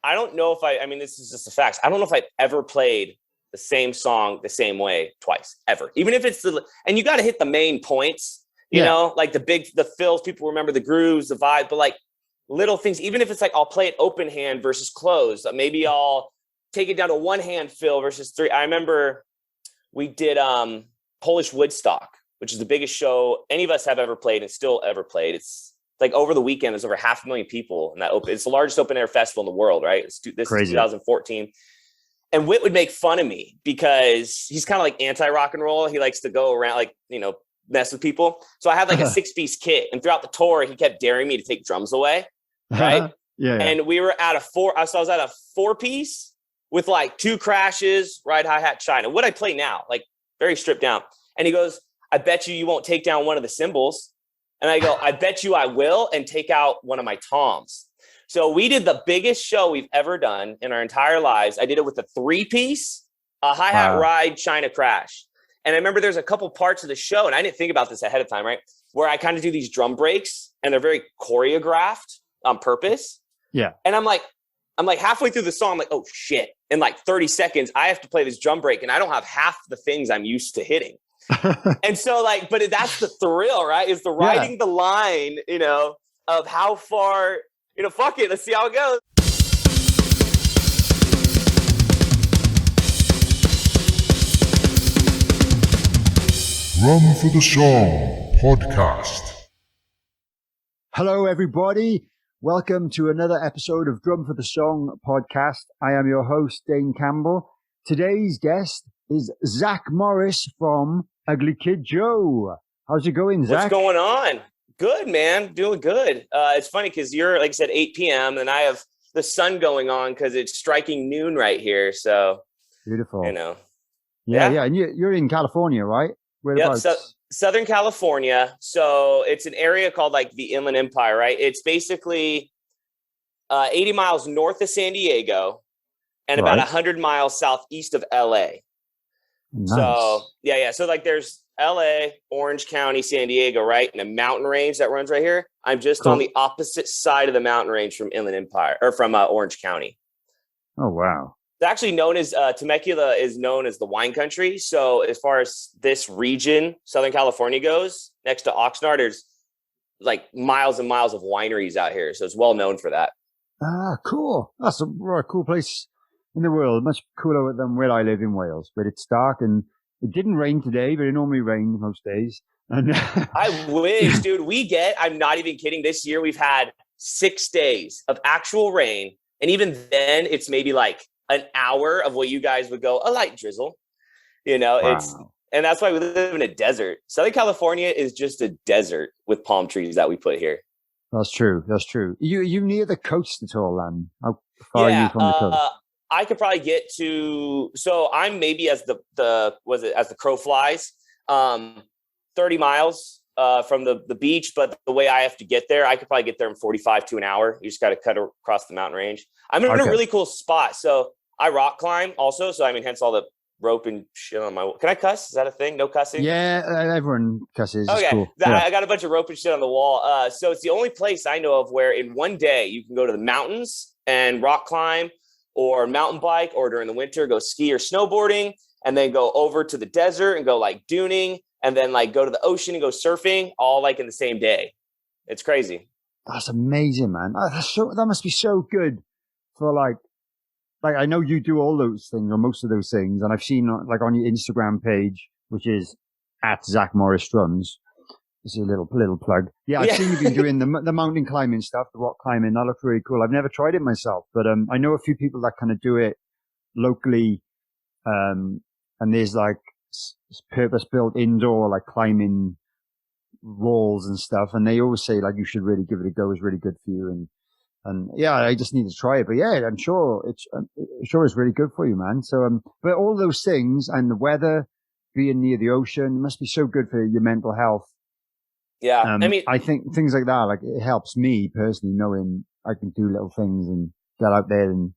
I don't know if I mean, this is just the facts. I don't know if I've ever played the same song the same way twice, ever. Even if it's and you got to hit the main points, you know, like the fills, people remember the grooves, the vibe, but like little things, even if it's like, I'll play it open hand versus closed. Maybe I'll take it down to one hand fill versus three. I remember we did Polish Woodstock, which is the biggest show any of us have ever played and still ever played. It's like over the weekend, there's over 500,000 people in that it's the largest open air festival in the world, right? This is 2014. And Whit would make fun of me because he's kind of like anti-rock and roll. He likes to go around, like, you know, mess with people. So I had like a 6-piece kit, and throughout the tour, he kept daring me to take drums away. Right. And we were at so I was at a 4-piece with like 2 crashes, ride, hi-hat, China. What I play now, like very stripped down. And he goes, I bet you won't take down one of the cymbals. And I go, I bet you I will, and take out one of my toms. So we did the biggest show we've ever done in our entire lives. I did it with a 3-piece, a hi-hat, ride, China, crash. And I remember there's a couple parts of the show, and I didn't think about this ahead of time, right? Where I kind of do these drum breaks, and they're very choreographed on purpose. Yeah. And I'm like halfway through the song, I'm like, oh shit. In like 30 seconds, I have to play this drum break, and I don't have half the things I'm used to hitting. And so like, but that's the thrill, right? Is the riding the line, you know, of how far, you know, fuck it. Let's see how it goes. Run for the Song podcast. Hello, everybody. Welcome to another episode of Drum for the Song podcast. I am your host, Dane Campbell. Today's guest is Zach Morris from Ugly Kid Joe. How's it going, Zach? What's going on? Good, man. Doing good. It's funny because you're, like I said, 8 p.m. and I have the sun going on because it's striking noon right here. So beautiful. You know. Yeah. And you're in California, right? Yep, Southern California. So it's an area called like the Inland Empire, right? It's basically 80 miles north of San Diego and about 100 miles southeast of LA. Nice. So yeah. So like there's LA, Orange County, San Diego, right? And a mountain range that runs right here. I'm just on the opposite side of the mountain range from Inland Empire, or from Orange County. Oh, wow. It's actually known as Temecula is known as the wine country. So as far as this region, Southern California goes, next to Oxnard, there's like miles and miles of wineries out here. So it's well known for that. Ah, cool. That's a cool place in the world. Much cooler than where I live in Wales, but it's dark and it didn't rain today, but it normally rains most days. And I wish, dude, I'm not even kidding. This year we've had 6 days of actual rain. And even then it's maybe like an hour of what you guys would go a light drizzle, you know. Wow. And that's why we live in a desert. Southern California is just a desert with palm trees that we put here. That's true. You near the coast at all, then? How far are you from the coast? I could probably get to, so I'm maybe as as the crow flies, 30 miles from the beach, but the way I have to get there, I could probably get there in 45 to an hour. You just got to cut across the mountain range. I'm in a really cool spot. So I rock climb also. So I mean, hence all the rope and shit on my, can I cuss? Is that a thing? No cussing? Yeah, everyone cusses. Okay. It's cool. I got a bunch of rope and shit on the wall. So it's the only place I know of where in one day you can go to the mountains and rock climb or mountain bike, or during the winter, go ski or snowboarding, and then go over to the desert and go like duning, and then like go to the ocean and go surfing, all like in the same day. It's crazy. That's amazing, man. That must be so good for like I know you do all those things or most of those things, and I've seen like on your Instagram page, which is at Zach Morris Drums. This is a little plug. Yeah, I've seen you've been doing the mountain climbing stuff, the rock climbing. That looks really cool. I've never tried it myself, but I know a few people that kind of do it locally. And there's like purpose-built indoor like climbing walls and stuff, and they always say like you should really give it a go. It's really good for you, and yeah, I just need to try it. But yeah, I'm sure it's really good for you, man. So but all those things and the weather, being near the ocean, must be so good for your mental health. Yeah, I mean, I think things like that, like it helps me personally knowing I can do little things and get out there and,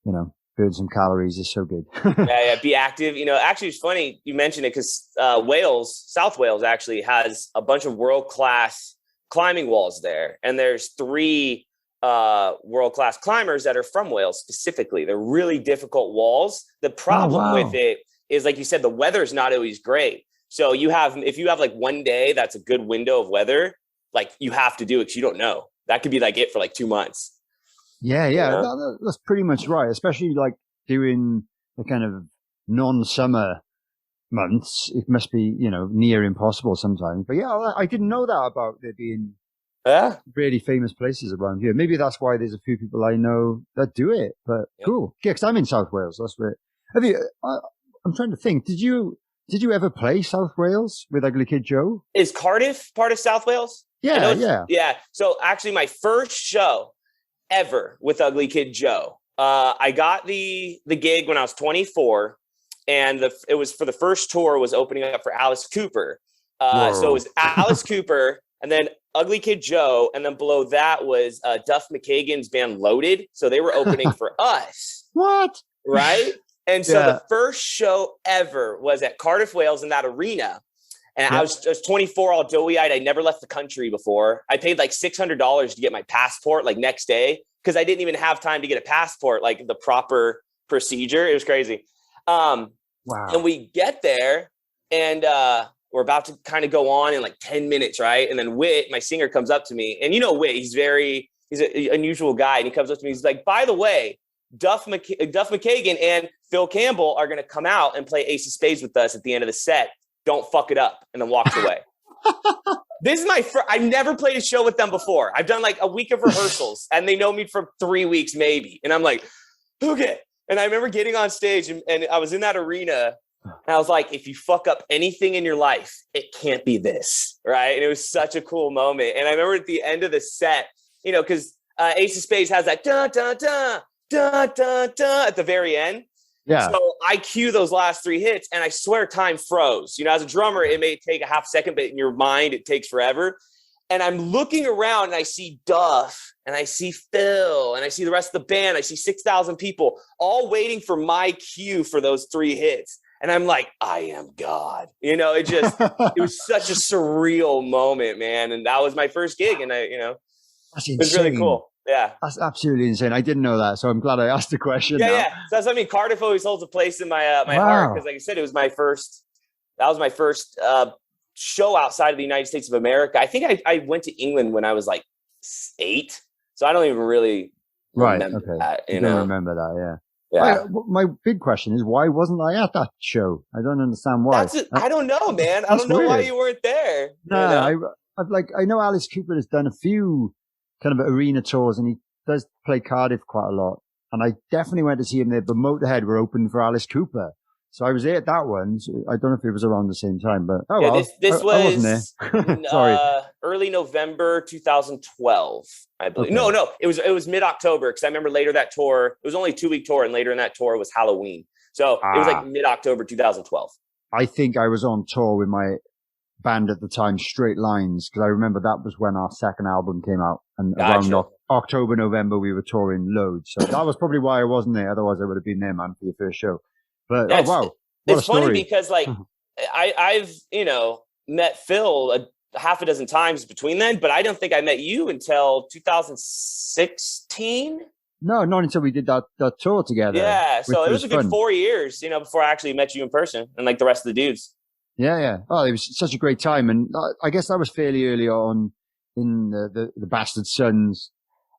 you know, burn some calories is so good. yeah, be active. You know, actually, it's funny you mentioned it because South Wales actually has a bunch of world-class climbing walls there. And there's 3 world-class climbers that are from Wales specifically. They're really difficult walls. The problem with it is, like you said, the weather's not always great. So if you have like one day that's a good window of weather, like you have to do it because you don't know. That could be like it for like 2 months. Yeah, that's pretty much right. Especially like doing the kind of non-summer months, it must be, near impossible sometimes. But yeah, I didn't know that about there being really famous places around here. Maybe that's why there's a few people I know that do it. But cool. Yeah, because I'm in South Wales. That's where. I'm trying to think. Did you ever play South Wales with Ugly Kid Joe? Is Cardiff part of South Wales? Yeah. So actually, my first show ever with Ugly Kid Joe, I got the gig when I was 24, and it was for the first tour was opening up for Alice Cooper. So it was Alice Cooper, and then Ugly Kid Joe, and then below that was Duff McKagan's band Loaded. So they were opening for us. What? Right? And so the first show ever was at Cardiff, Wales, in that arena. And I was 24, all doughy-eyed. I never left the country before. I paid like $600 to get my passport like next day because I didn't even have time to get a passport, like the proper procedure. It was crazy. Wow. And we get there, and we're about to kind of go on in like 10 minutes, right? And then Whit, my singer, comes up to me. And Whit, he's an unusual guy. And he comes up to me. He's like, by the way, Duff McKagan and Phil Campbell are going to come out and play Ace of Spades with us at the end of the set. Don't fuck it up. And then walks away. This is my first. I've never played a show with them before. I've done like a week of rehearsals and they know me for 3 weeks maybe. And I'm like, okay. And I remember getting on stage and I was in that arena and I was like, if you fuck up anything in your life, it can't be this. Right. And it was such a cool moment. And I remember at the end of the set, because Ace of Spades has that dun, dun, dun, dun, dun, dun, at the very end. Yeah. So I cue those last 3 hits and I swear time froze. As a drummer, it may take a half second, but in your mind, it takes forever. And I'm looking around and I see Duff and I see Phil and I see the rest of the band. I see 6,000 people all waiting for my cue for those 3 hits. And I'm like, I am God. It was such a surreal moment, man. And that was my first gig. And it was really cool. Yeah. That's absolutely insane. I didn't know that. So I'm glad I asked the question. Yeah. So that's, Cardiff always holds a place in my heart. Because like I said, that was my first show outside of the United States of America. I think I went to England when I was like 8. So I don't even really remember that. I don't remember that. Yeah. My big question is, why wasn't I at that show? I don't understand why. I don't know, man. I don't know why you weren't there. No, I know Alice Cooper has done a few kind of arena tours and he does play Cardiff quite a lot. And I definitely went to see him there, but Motorhead were open for Alice Cooper. So I was there at that one. So I don't know if it was around the same time, but this I wasn't there. Sorry. Early November 2012, I believe. Okay. No, it was mid-October because I remember later that tour, it was only a 2-week tour, and later in that tour was Halloween. So it was like mid-October 2012. I think I was on tour with my band at the time, Straight Lines, because I remember that was when our second album came out, and around October, November, we were touring loads. So that was probably why I wasn't there. Otherwise, I would have been there, man, for your first show. But it's funny because like I've met Phil half a dozen times between then, but I don't think I met you until 2016. No, not until we did that tour together. Yeah, so it was a good 4 years, before I actually met you in person and like the rest of the dudes. Yeah. Oh, it was such a great time. And I guess that was fairly early on in the Bastard Sons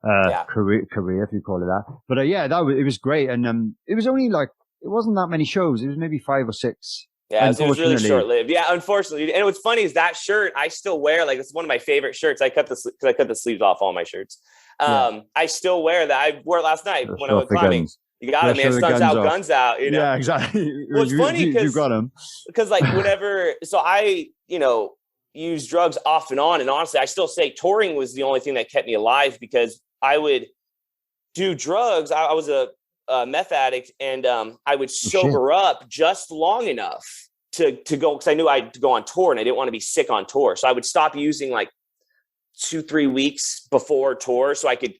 career, if you call it that. But it was great. And it was only like, it wasn't that many shows. It was maybe 5 or 6. Yeah, it was really short-lived. Yeah, unfortunately. And what's funny is that shirt I still wear. Like, it's one of my favorite shirts. I cut the sleeves off all my shirts. I still wear that. I wore it last night when I was climbing. Guns. You got it, man. Sun's out, guns out. Yeah, exactly. What's funny because you got them. Because like so I use drugs off and on, and honestly, I still say touring was the only thing that kept me alive because I would do drugs. I was a meth addict, and I would sober up just long enough to go, because I knew I had to go on tour and I didn't want to be sick on tour. So I would stop using like 2-3 weeks before tour so I could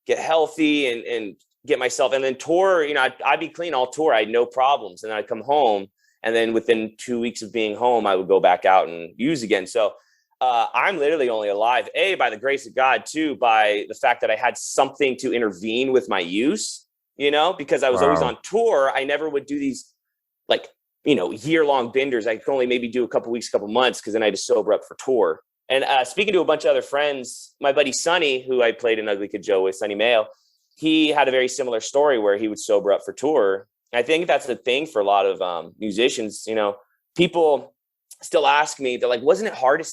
get healthy and get myself, and then tour, I'd be clean all tour. I had no problems. And I'd come home, and then within 2 weeks of being home, I would go back out and use again. So I'm literally only alive, A, by the grace of God, two, by the fact that I had something to intervene with my use, you know, because I was always on tour. I never would do these like, you know, year-long benders. I could only maybe do a couple weeks, couple months, because then I had to sober up for tour. And speaking to a bunch of other friends, my buddy Sonny, who I played in Ugly Kid Joe with, Sonny Mayo, he had a very similar story where he would sober up for tour. And I think that's the thing for a lot of musicians. You know, people still ask me, they're like, wasn't it hard to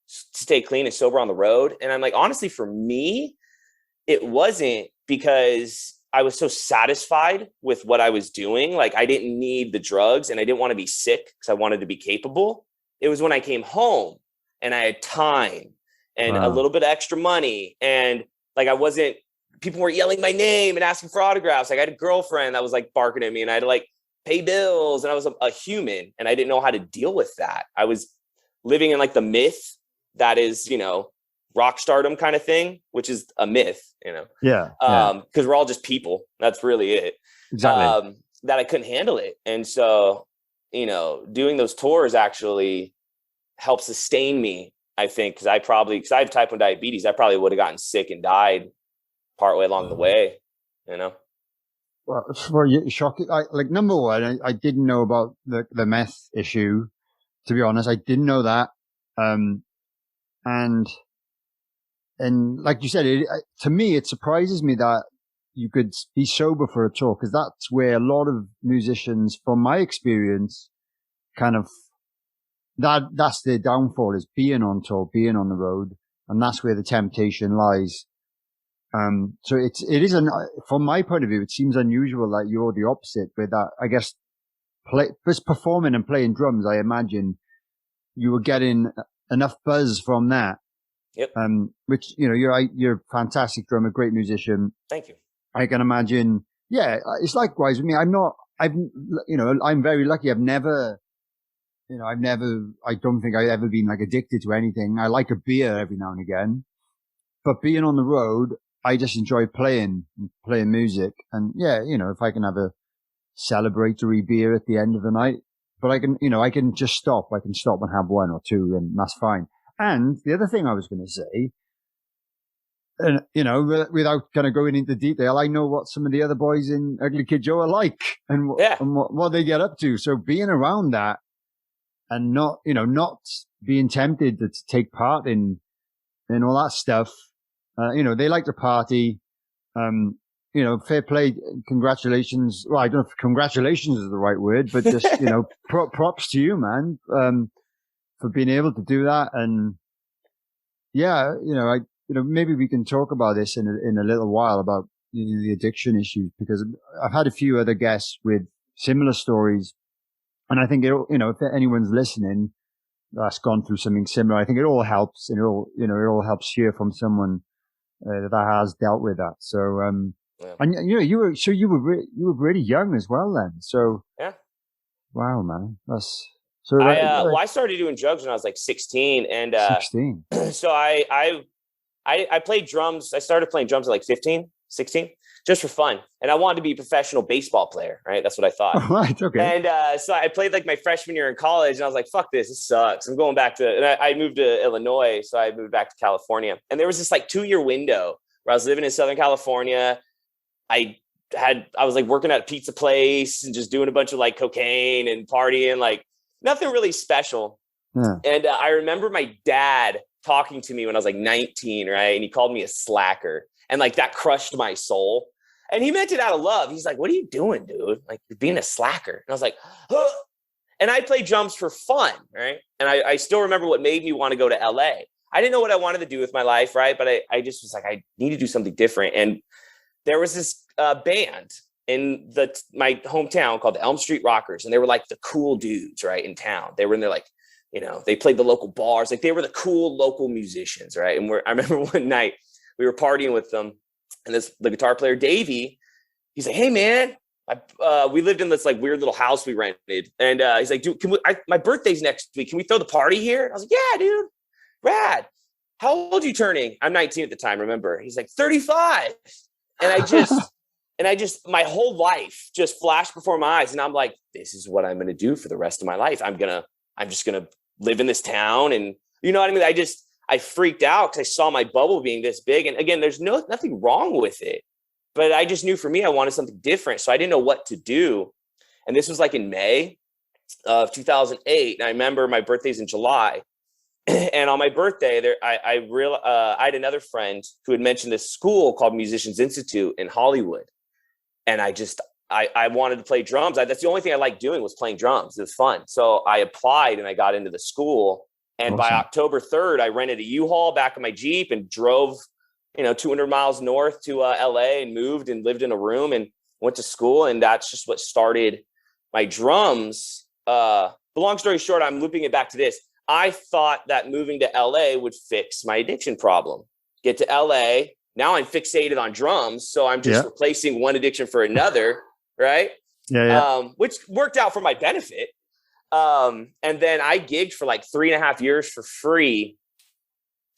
stay clean and sober on the road? And I'm like, honestly, for me, it wasn't, because I was so satisfied with what I was doing. Like, I didn't need the drugs and I didn't want to be sick because I wanted to be capable. It was when I came home and I had time and a little bit of extra money. And like, people were yelling my name and asking for autographs. Like, I had a girlfriend that was like barking at me, and I had to like pay bills, and I was a human, and I didn't know how to deal with that. I was living in like the myth that is, you know, rock stardom kind of thing, which is a myth, you know? Yeah. Cause we're all just people. That's really it. Exactly. That I couldn't handle it. And so, you know, doing those tours actually helped sustain me, I think, because I have type 1 diabetes. I probably would have gotten sick and died partway along the way, you know? Well, for you, shocking. Like, number one, I didn't know about the meth issue. To be honest, I didn't know that. And like you said, to me, it surprises me that you could be sober for a tour, because that's where a lot of musicians, from my experience, kind of, that's their downfall, is being on tour, being on the road. And that's where the temptation lies. So it is from my point of view, it seems unusual that you're the opposite with that. I guess just performing and playing drums, I imagine you were getting enough buzz from that. Yep. Which, you know, you're a fantastic drummer, great musician. Thank you. I can imagine. Yeah, it's likewise with me. I'm very lucky. I don't think I've ever been like addicted to anything. I like a beer every now and again, but being on the road, I just enjoy playing music. And yeah, you know, if I can have a celebratory beer at the end of the night, but I can just stop. I can stop and have one or two, and that's fine. And the other thing I was going to say, and, you know, without kind of going into detail, I know what some of the other boys in Ugly Kid Joe are like, and what they get up to. So being around that and not being tempted to take part in all that stuff, you know, they like to party. You know, fair play, congratulations. Well, I don't know if congratulations is the right word, but just, you know, props to you, man, for being able to do that. And yeah, you know, maybe we can talk about this in a little while about, you know, the addiction issues, because I've had a few other guests with similar stories, and I think you know, if anyone's listening that's gone through something similar, I think it all helps, and it all helps hear from someone that has dealt with that. So, yeah. And you know, you were really young as well then. So yeah, wow, man, that's so. I started doing drugs when I was like 16, and 16. So I played drums. I started playing drums at like 15, 16, just for fun. And I wanted to be a professional baseball player, right? That's what I thought. Oh, right, okay. And so I played like my freshman year in college, and I was like, fuck this sucks. I'm going back to, and I moved to Illinois. So I moved back to California. And there was this like 2-year window where I was living in Southern California. I was like working at a pizza place and just doing a bunch of like cocaine and partying, like nothing really special. Yeah. And I remember my dad talking to me when I was like 19, right? And he called me a slacker, and like that crushed my soul. And he meant it out of love. He's like, what are you doing, dude? Like, you're being a slacker. And I was like, huh. And I played drums for fun, right? And I still remember what made me want to go to LA. I didn't know what I wanted to do with my life, right? But I just was like, I need to do something different. And there was this band in my hometown called the Elm Street Rockers. And they were like the cool dudes, right, in town. They were in there like, you know, they played the local bars. Like, they were the cool local musicians, right? And I remember one night we were partying with them. And the guitar player, Davey, he's like, hey, man, we lived in this like weird little house we rented. And he's like, dude, my birthday's next week. Can we throw the party here? And I was like, yeah, dude, rad. How old are you turning? I'm 19 at the time, remember? He's like, 35. And I just, my whole life just flashed before my eyes. And I'm like, this is what I'm going to do for the rest of my life. I'm just going to live in this town, and You know what I mean? I freaked out because I saw my bubble being this big. And again, there's nothing wrong with it. But I just knew for me, I wanted something different. So I didn't know what to do. And this was like in May of 2008. And I remember my birthday's in July. And on my birthday, I had another friend who had mentioned this school called Musicians Institute in Hollywood. And I wanted to play drums. That's the only thing I liked doing was playing drums. It was fun. So I applied and I got into the school. And by October 3rd, I rented a U-Haul back of my Jeep and drove, 200 miles north to LA and moved and lived in a room and went to school. And that's just what started my drums. But long story short, I'm looping it back to this. I thought that moving to LA would fix my addiction problem. Get to LA. Now I'm fixated on drums. So I'm just replacing one addiction for another. Right. Yeah. Which worked out for my benefit. And then I gigged for like 3.5 years for free,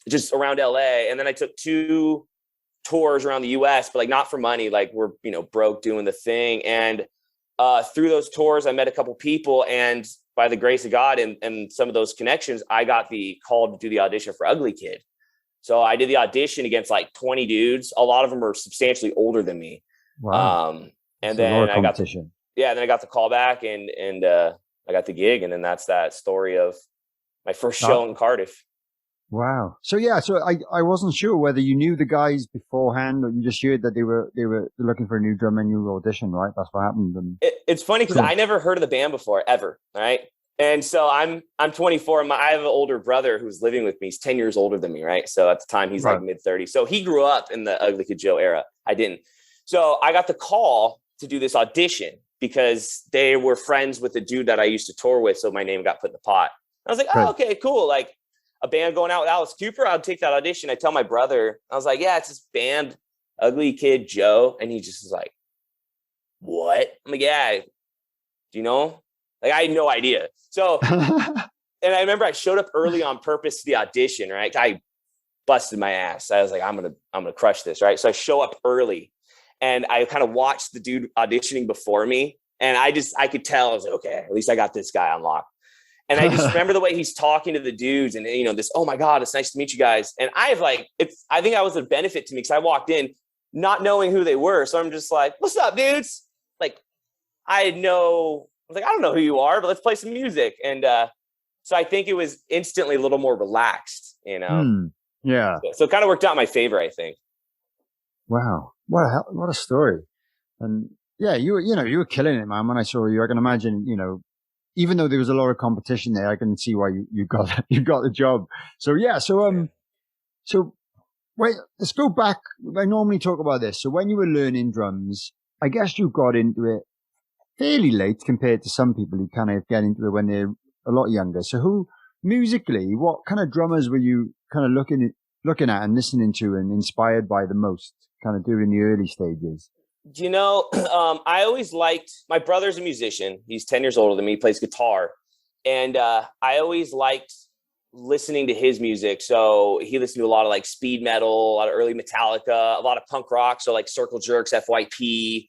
just around LA. And then I took 2 tours around the US, but like not for money. Like we're, broke doing the thing. And through those tours, I met a couple people, and by the grace of God and some of those connections, I got the call to do the audition for Ugly Kid. So I did the audition against like 20 dudes. A lot of them are substantially older than me. Wow. And then I got then I got the call back and I got the gig. And then that's that story of my first show in Cardiff. Wow. So I wasn't sure whether you knew the guys beforehand or you just heard that they were looking for a new drummer and you audition, right? That's what happened. And it's funny because I never heard of the band before, ever. Right. And so I'm 24. I have an older brother who's living with me. He's 10 years older than me. Right. So at the time he's like mid-30s. So he grew up in the Ugly Kid Joe era. I didn't. So I got the call to do this audition because they were friends with the dude that I used to tour with. So my name got put in the pot. I was like, oh, okay, cool. Like a band going out with Alice Cooper, I'll take that audition. I tell my brother, I was like, yeah, it's this band, Ugly Kid Joe. And he just was like, what? I'm like, yeah, do you know? Like, I had no idea. So, and I remember I showed up early on purpose to the audition, right? I busted my ass. I was like, I'm going to crush this. Right. So I show up early and I kind of watched the dude auditioning before me. And I could tell, I was like, okay, at least I got this guy on lock. And I just remember the way he's talking to the dudes and, this, oh my God, it's nice to meet you guys. And I think that was a benefit to me because I walked in not knowing who they were. So I'm just like, what's up, dudes? Like, I don't know who you are, but let's play some music. And so I think it was instantly a little more relaxed, Yeah. So it kind of worked out in my favor, I think. Wow. What a story. And yeah, you were killing it, man. When I saw you, I can imagine, even though there was a lot of competition there, I can see why you got the job. So yeah, so wait, let's go back. I normally talk about this. So when you were learning drums, I guess you got into it fairly late compared to some people who kind of get into it when they're a lot younger. So musically, what kind of drummers were you kind of looking at and listening to and inspired by the most kind of during the early stages? I always liked, my brother's a musician. He's 10 years older than me. He plays guitar. And I always liked listening to his music. So he listened to a lot of like speed metal, a lot of early Metallica, a lot of punk rock. So like Circle Jerks, FYP,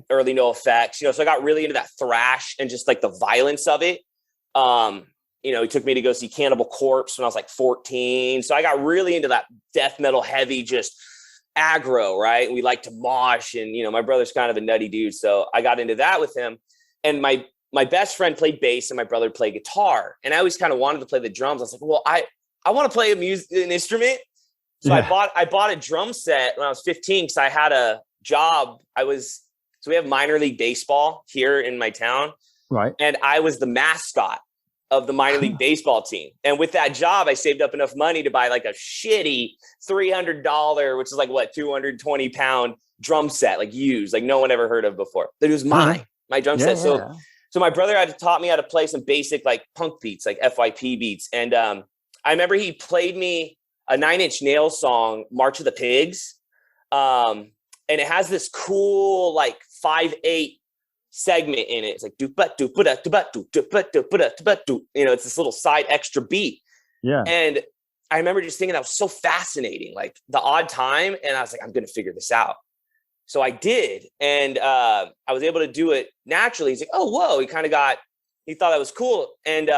early No Effects, so I got really into that thrash and just like the violence of it. He took me to go see Cannibal Corpse when I was like 14. So I got really into that death metal heavy, just aggro, right? We like to mosh, and my brother's kind of a nutty dude, so I got into that with him. And my best friend played bass and my brother played guitar, and I always kind of wanted to play the drums. I was like, well, I want to play an instrument. So I bought a drum set when I was 15 because I had a job. So we have minor league baseball here in my town, right? And I was the mascot of the minor league baseball team. And with that job, I saved up enough money to buy like a shitty $300, which is like 220 pound drum set, like used, like no one ever heard of before. But it was my drum set. So my brother had taught me how to play some basic like punk beats, like FYP beats. And I remember he played me a 9 Inch Nails song, March of the Pigs. And it has this cool like 5/8 segment in it. It's like it's this little side extra beat. Yeah. And I remember just thinking that was so fascinating, like the odd time. And I was like, I'm going to figure this out. So I did. And I was able to do it naturally. He's like, oh, whoa. He thought that was cool. And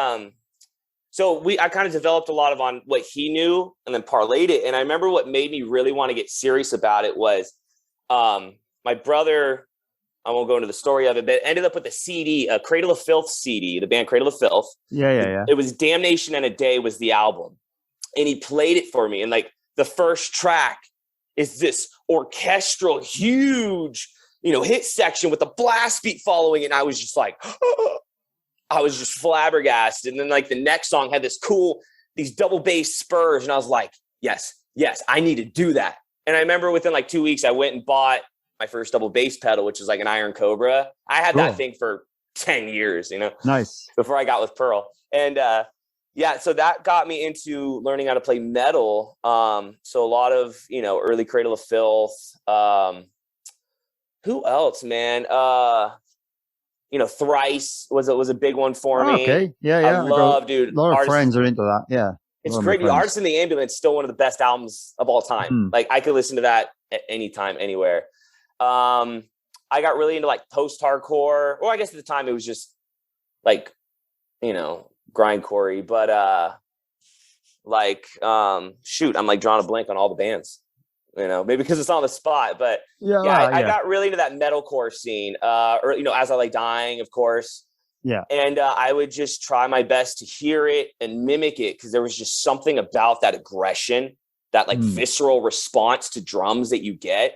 so So I kind of developed a lot of on what he knew and then parlayed it. And I remember what made me really want to get serious about it was my brother, I won't go into the story of it, but ended up with a CD, a Cradle of Filth CD, the band Cradle of Filth. Yeah. It was Damnation and a Day was the album. And he played it for me. And like the first track is this orchestral, huge, hit section with a blast beat following it. And I was just like, I was just flabbergasted. And then like the next song had these double bass spurs. And I was like, yes, I need to do that. And I remember within like 2 weeks, I went and bought my first double bass pedal, which is like an Iron Cobra. I had that thing for 10 years, Nice. Before I got with Pearl. And so that got me into learning how to play metal. So a lot of, early Cradle of Filth. Who else, man? Thrice was a big one for me. Okay. Yeah. I love, dude. A lot of friends are into that. Yeah. It's great. Artists in the Ambulance, still one of the best albums of all time. Like I could listen to that at any time, anywhere. I got really into like post-hardcore, or I guess at the time it was just like, grindcore-y, but I'm like drawing a blank on all the bands, maybe because it's on the spot, but I got really into that metalcore scene, or, As I Lay Dying, of course. Yeah. And I would just try my best to hear it and mimic it, because there was just something about that aggression, that like visceral response to drums that you get,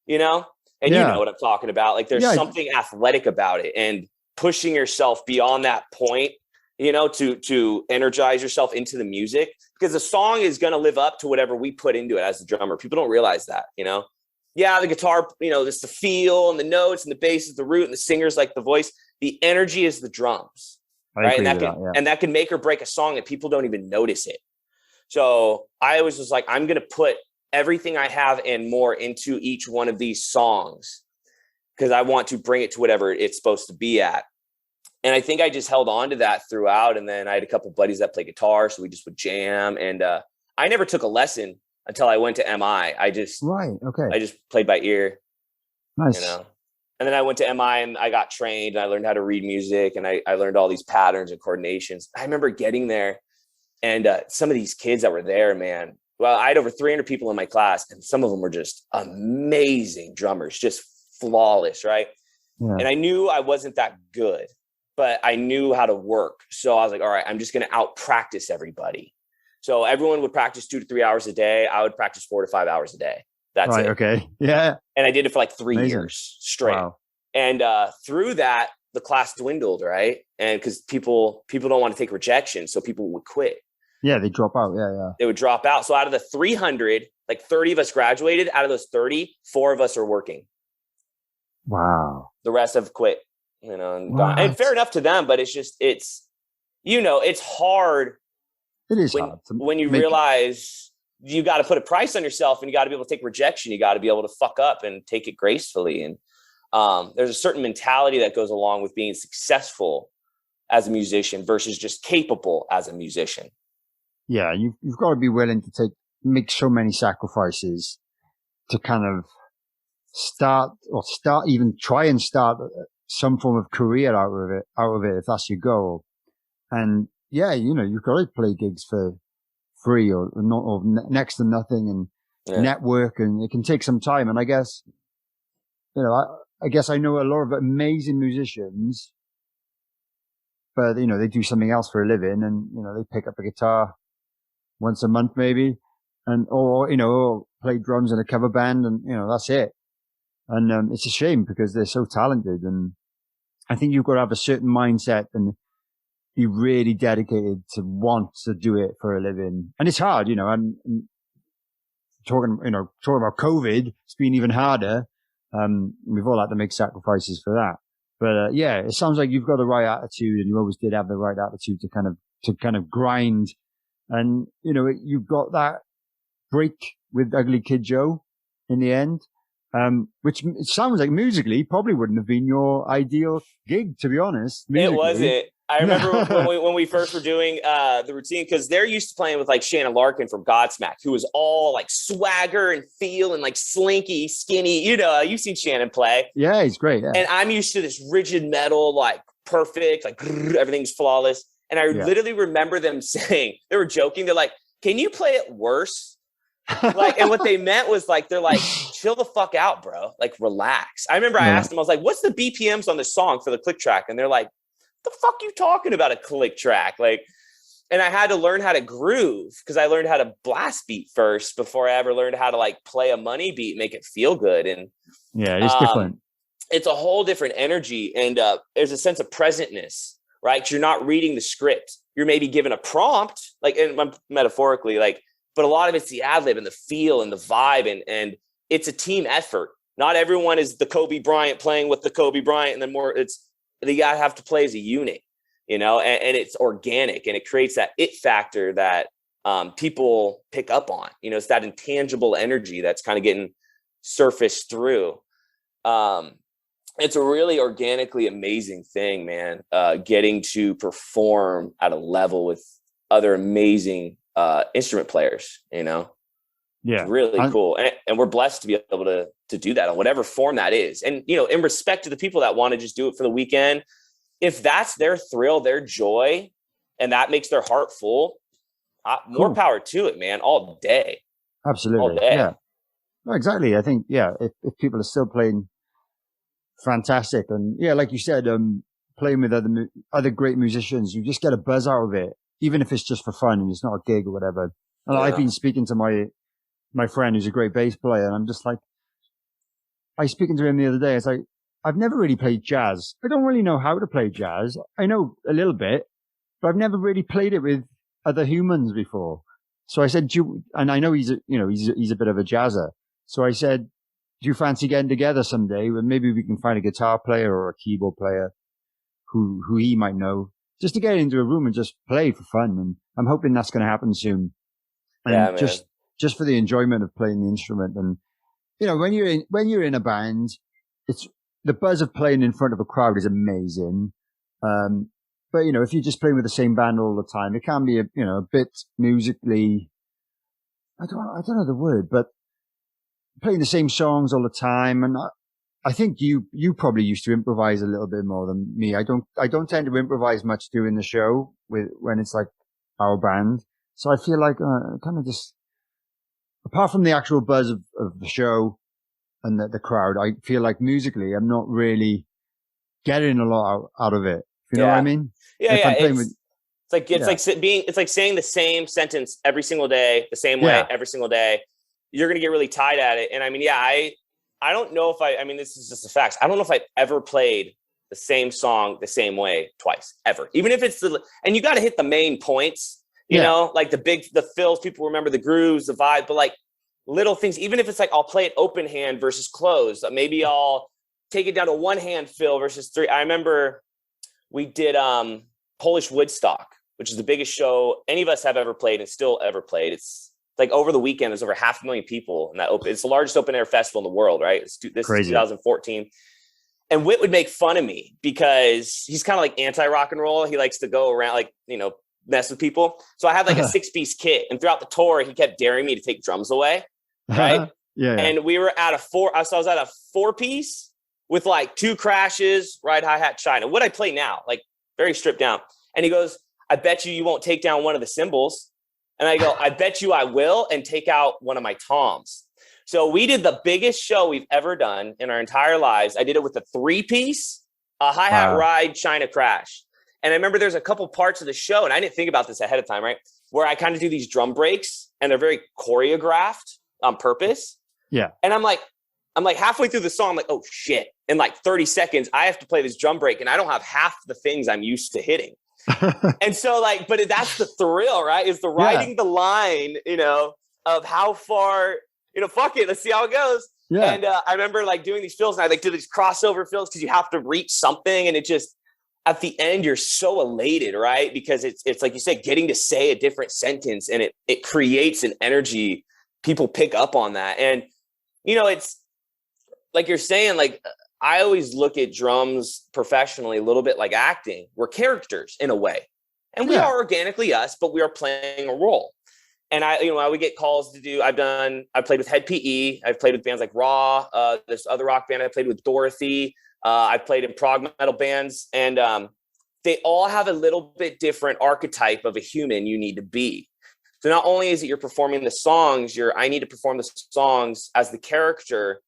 and you know what I'm talking about. Like there's something athletic about it, and pushing yourself beyond that point, to energize yourself into the music, because the song is going to live up to whatever we put into it as the drummer. People don't realize that, the guitar, it's the feel and the notes and the bass is the root and the singer's like the voice. The energy is the drums, right? And that can make or break a song and people don't even notice it. So I was just like, I'm going to put everything I have and more into each one of these songs, because I want to bring it to whatever it's supposed to be at. And I think I just held on to that throughout. And then I had a couple of buddies that play guitar, so we just would jam. And I never took a lesson until I went to MI. I just played by ear. Nice. And then I went to MI and I got trained and I learned how to read music, and I learned all these patterns and coordinations. I remember getting there, and some of these kids that were there, man, well, I had over 300 people in my class, and some of them were just amazing drummers, just flawless, right? Yeah. And I knew I wasn't that good, but I knew how to work. So I was like, all right, I'm just going to out practice everybody. So everyone would practice 2 to 3 hours a day. I would practice 4 to 5 hours a day. That's it. Okay. Yeah. And I did it for like 3 years straight. Wow. And through that, the class dwindled, right? And because people don't want to take rejection, so people would quit. Yeah, they drop out. Yeah. They would drop out. So out of the 300, like 30 of us graduated. Out of those 30, 4 of us are working. Wow. The rest have quit, and gone. And fair enough to them, but it's hard. It is hard when you realize you got to put a price on yourself, and you got to be able to take rejection. You got to be able to fuck up and take it gracefully. And there's a certain mentality that goes along with being successful as a musician versus just capable as a musician. Yeah, you've got to be willing to make so many sacrifices to kind of start some form of career out of it if that's your goal. And yeah, you've got to play gigs for free or next to nothing, and network, and it can take some time. And I guess I know a lot of amazing musicians, but they do something else for a living, and they pick up a guitar once a month maybe, or play drums in a cover band, and that's it. And it's a shame because they're so talented, and I think you've got to have a certain mindset and be really dedicated to want to do it for a living. And it's hard, and talking about COVID, it's been even harder. We've all had to make sacrifices for that. But it sounds like you've got the right attitude, and you always did have the right attitude to kind of grind. And you've got that break with Ugly Kid Joe in the end, which it sounds like musically probably wouldn't have been your ideal gig, to be honest. Musically. It wasn't. I remember when we first were doing the routine, because they're used to playing with like Shannon Larkin from Godsmack, who was all like swagger and feel and like slinky, skinny. You've seen Shannon play. Yeah, he's great. Yeah. And I'm used to this rigid metal, like perfect, like everything's flawless. And I literally remember them saying, they were joking. They're like, can you play it worse? Like, and what they meant was like, they're like, chill the fuck out, bro. Like, relax. I remember I asked them, I was like, what's the BPMs on this song for the click track? And they're like, the fuck you talking about a click track? Like, and I had to learn how to groove because I learned how to blast beat first before I ever learned how to like play a money beat, make it feel good. And yeah, it's different. It's a whole different energy. And there's a sense of presentness, right? 'Cause you're not reading the script. You're maybe given a prompt, like, and metaphorically, like, but a lot of it's the ad lib and the feel and the vibe. And it's a team effort. Not everyone is the Kobe Bryant playing with the Kobe Bryant. And then you gotta have to play as a unit, you know, and it's organic and it creates that it factor that people pick up on, you know, it's that intangible energy that's kind of getting surfaced through. It's a really organically amazing thing, man. Getting to perform at a level with other amazing instrument players, you know? Yeah. It's really cool. And we're blessed to be able to do that on whatever form that is. And, you know, in respect to the people that want to just do it for the weekend, if that's their thrill, their joy, and that makes their heart full, more power to it, man, all day. Absolutely. All day. Yeah. No, exactly. I think, if people are still playing, fantastic. And yeah, like you said, playing with other great musicians, you just get a buzz out of it, even if it's just for fun and it's not a gig or whatever. And I've been speaking to my friend who's a great bass player, and I'm just like, I was speaking to him the other day. It's like, I've never really played jazz. I don't really know how to play jazz. I know a little bit, but I've never really played it with other humans before. So I said, and I know he's a bit of a jazzer. So I said, do you fancy getting together someday? Well, maybe we can find a guitar player or a keyboard player who he might know, just to get into a room and just play for fun. And I'm hoping that's going to happen soon. And just for the enjoyment of playing the instrument. And, you know, when you're in a band, it's the buzz of playing in front of a crowd is amazing. But, you know, if you're just playing with the same band all the time, it can be a bit musically, I don't know the word, but playing the same songs all the time. And I think you probably used to improvise a little bit more than me. I don't tend to improvise much during the show when it's like our band. So I feel like kind of just, apart from the actual buzz of the show and the crowd, I feel like musically I'm not really getting a lot out of it. You know what I mean? Yeah, it's like saying the same sentence every single day, the same way every single day. You're going to get really tight at it. And I mean, I don't know if I mean, this is just the facts. I don't know if I've ever played the same song the same way twice, ever. Even if it's and you got to hit the main points, you know, like the fills, people remember the grooves, the vibe, but like little things, even if it's like, I'll play it open hand versus closed. Maybe I'll take it down to one hand fill versus three. I remember we did Polish Woodstock, which is the biggest show any of us have ever played and still ever played. It's like over the weekend, there's over 500,000 people in that it's the largest open air festival in the world, right? This is 2014. And Whit would make fun of me because he's kind of like anti-rock and roll. He likes to go around, like, you know, mess with people. So I had like a 6-piece kit, and throughout the tour, he kept daring me to take drums away. Right. And we were at so I was at a 4-piece with like 2 crashes, ride, hi-hat, China. What I play now, like very stripped down. And he goes, I bet you won't take down one of the cymbals. And I go, I bet you I will, and take out one of my toms. So we did the biggest show we've ever done in our entire lives. I did it with a 3-piece, a hi-hat, ride, China, crash. And I remember there's a couple parts of the show, and I didn't think about this ahead of time, right? Where I kind of do these drum breaks, and they're very choreographed on purpose. Yeah. And I'm like halfway through the song, I'm like, oh shit. In like 30 seconds, I have to play this drum break, and I don't have half the things I'm used to hitting. And so like, but that's the thrill, right? Is the riding the line, you know, of how far, you know, fuck it, let's see how it goes. Yeah. And I remember like doing these fills, and I like do these crossover fills because you have to reach something, and it just, at the end, you're so elated, right? Because it's like you said, getting to say a different sentence, and it creates an energy. People pick up on that. And, you know, it's like you're saying, like, I always look at drums professionally a little bit like acting. We're characters in a way, and we are organically us, but we are playing a role. And I would get calls to do, I played with Head PE. I've played with bands like Raw, this other rock band. I played with Dorothy. I played in prog metal bands, and they all have a little bit different archetype of a human you need to be. So not only is it you're performing the songs, I need to perform the songs as the character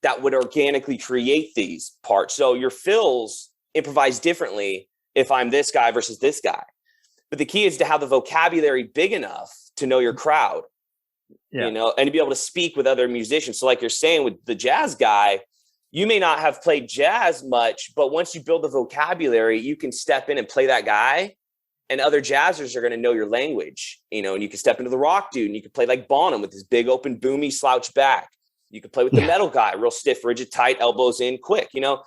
that would organically create these parts. So your fills improvise differently if I'm this guy versus this guy. But the key is to have the vocabulary big enough to know your crowd, you know, and to be able to speak with other musicians. So like you're saying with the jazz guy, you may not have played jazz much, but once you build the vocabulary, you can step in and play that guy, and other jazzers are going to know your language, you know, and you can step into the rock dude and you can play like Bonham with his big open boomy slouch back. You could play with the metal guy, real stiff, rigid, tight, elbows in, quick, you know.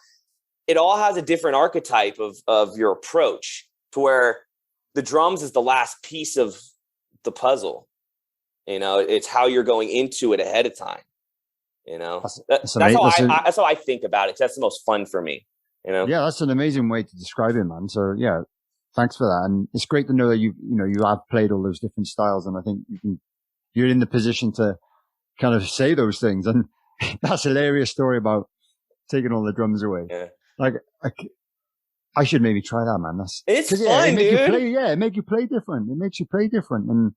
It all has a different archetype of your approach, to where the drums is the last piece of the puzzle. You know, it's how you're going into it ahead of time. You know, that's how I think about it. That's the most fun for me. You know, yeah, that's an amazing way to describe it, man. So yeah, thanks for that. And it's great to know that you have played all those different styles, and I think you're in the position to kind of say those things. And that's a hilarious story about taking all the drums away. Yeah. Like I should maybe try that, man. It's fun, dude. It makes you play different. It makes you play different. And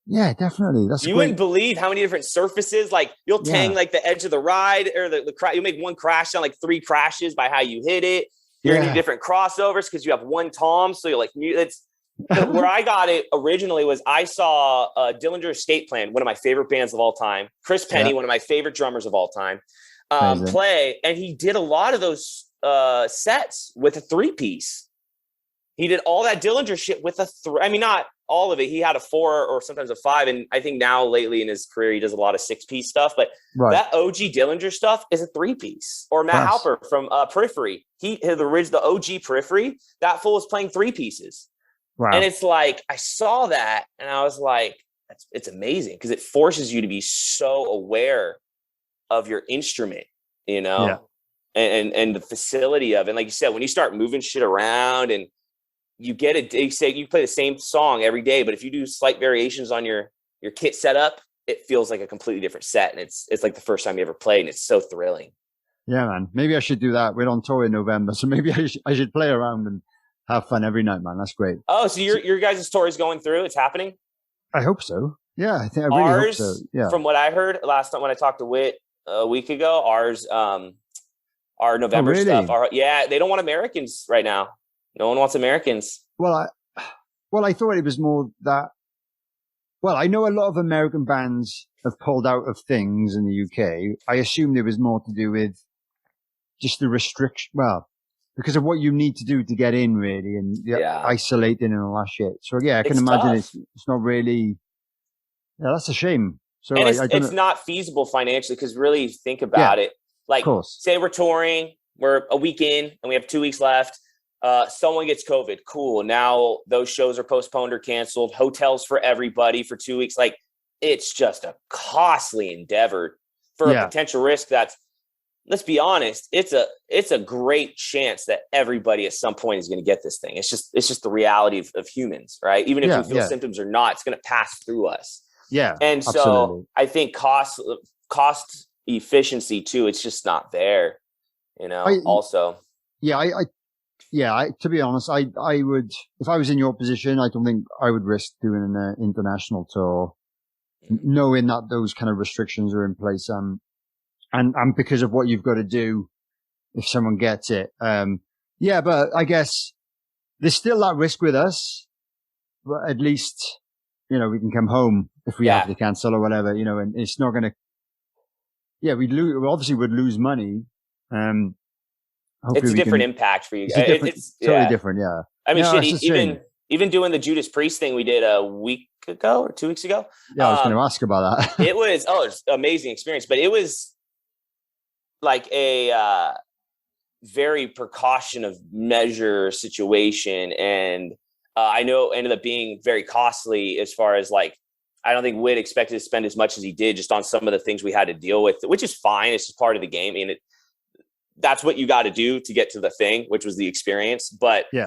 yeah, definitely. You wouldn't believe how many different surfaces, like you'll tang like the edge of the ride or the you make one crash sound like 3 crashes by how you hit it. You're gonna do different crossovers because you have one tom. So you're like, it's where I got it originally was I saw Dillinger Escape Plan, one of my favorite bands of all time. Chris Penny, one of my favorite drummers of all time, play, and he did a lot of those sets with a 3-piece. He did all that Dillinger shit with a I mean, not all of it. He had a 4 or sometimes a 5. And I think now lately in his career, he does a lot of 6-piece stuff. But that OG Dillinger stuff is a 3-piece. Or Matt Halper from Periphery. The OG Periphery, that fool is playing 3 pieces. Wow. And it's like, I saw that and I was like, it's amazing because it forces you to be so aware of your instrument, you know, and the facility of it. And like you said, when you start moving shit around and you get it, they say you play the same song every day, but if you do slight variations on your kit setup, it feels like a completely different set. And it's like the first time you ever played, and it's so thrilling. Yeah, man. Maybe I should do that. We're on tour in November, so maybe I should play around and have fun every night, man. That's great. Oh, so your guys' tour is going through? It's happening? I hope so. Yeah, I really hope so. Yeah. From what I heard last time when I talked to Whit a week ago, our November stuff. They don't want Americans right now. No one wants Americans. Well, I thought it was more that. Well, I know a lot of American bands have pulled out of things in the UK. I assumed it was more to do with just the restriction. Well, because of what you need to do to get in, really, and isolating and all that shit. So yeah, I can imagine it's not really. Yeah, that's a shame. So and it's not feasible financially because really think about it. Like, say we're touring, we're a week in, and we have 2 weeks left. Someone gets COVID. Cool. Now those shows are postponed or canceled. Hotels for everybody for 2 weeks. Like, it's just a costly endeavor for a potential risk. That's, let's be honest, it's a great chance that everybody at some point is going to get this thing. It's just the reality of humans, right? Even if we feel symptoms or not, it's going to pass through us. Yeah. And so I think cost efficiency too, it's just not there, you know, to be honest, I would, if I was in your position, I don't think I would risk doing an international tour, knowing that those kind of restrictions are in place. And because of what you've got to do if someone gets it. But I guess there's still that risk with us, but at least, you know, we can come home if we have to cancel or whatever, you know, and it's not going to, we obviously would lose money. It's a different impact for you. It's totally different. Yeah. I mean, even doing the Judas Priest thing we did a week ago or 2 weeks ago. Yeah. I was going to ask about that. it was an amazing experience, but it was like a very precaution of measure situation. And I know it ended up being very costly as far as like, I don't think Whit expected to spend as much as he did just on some of the things we had to deal with, which is fine. It's just part of the game. I mean, that's what you got to do to get to the thing, which was the experience. But, you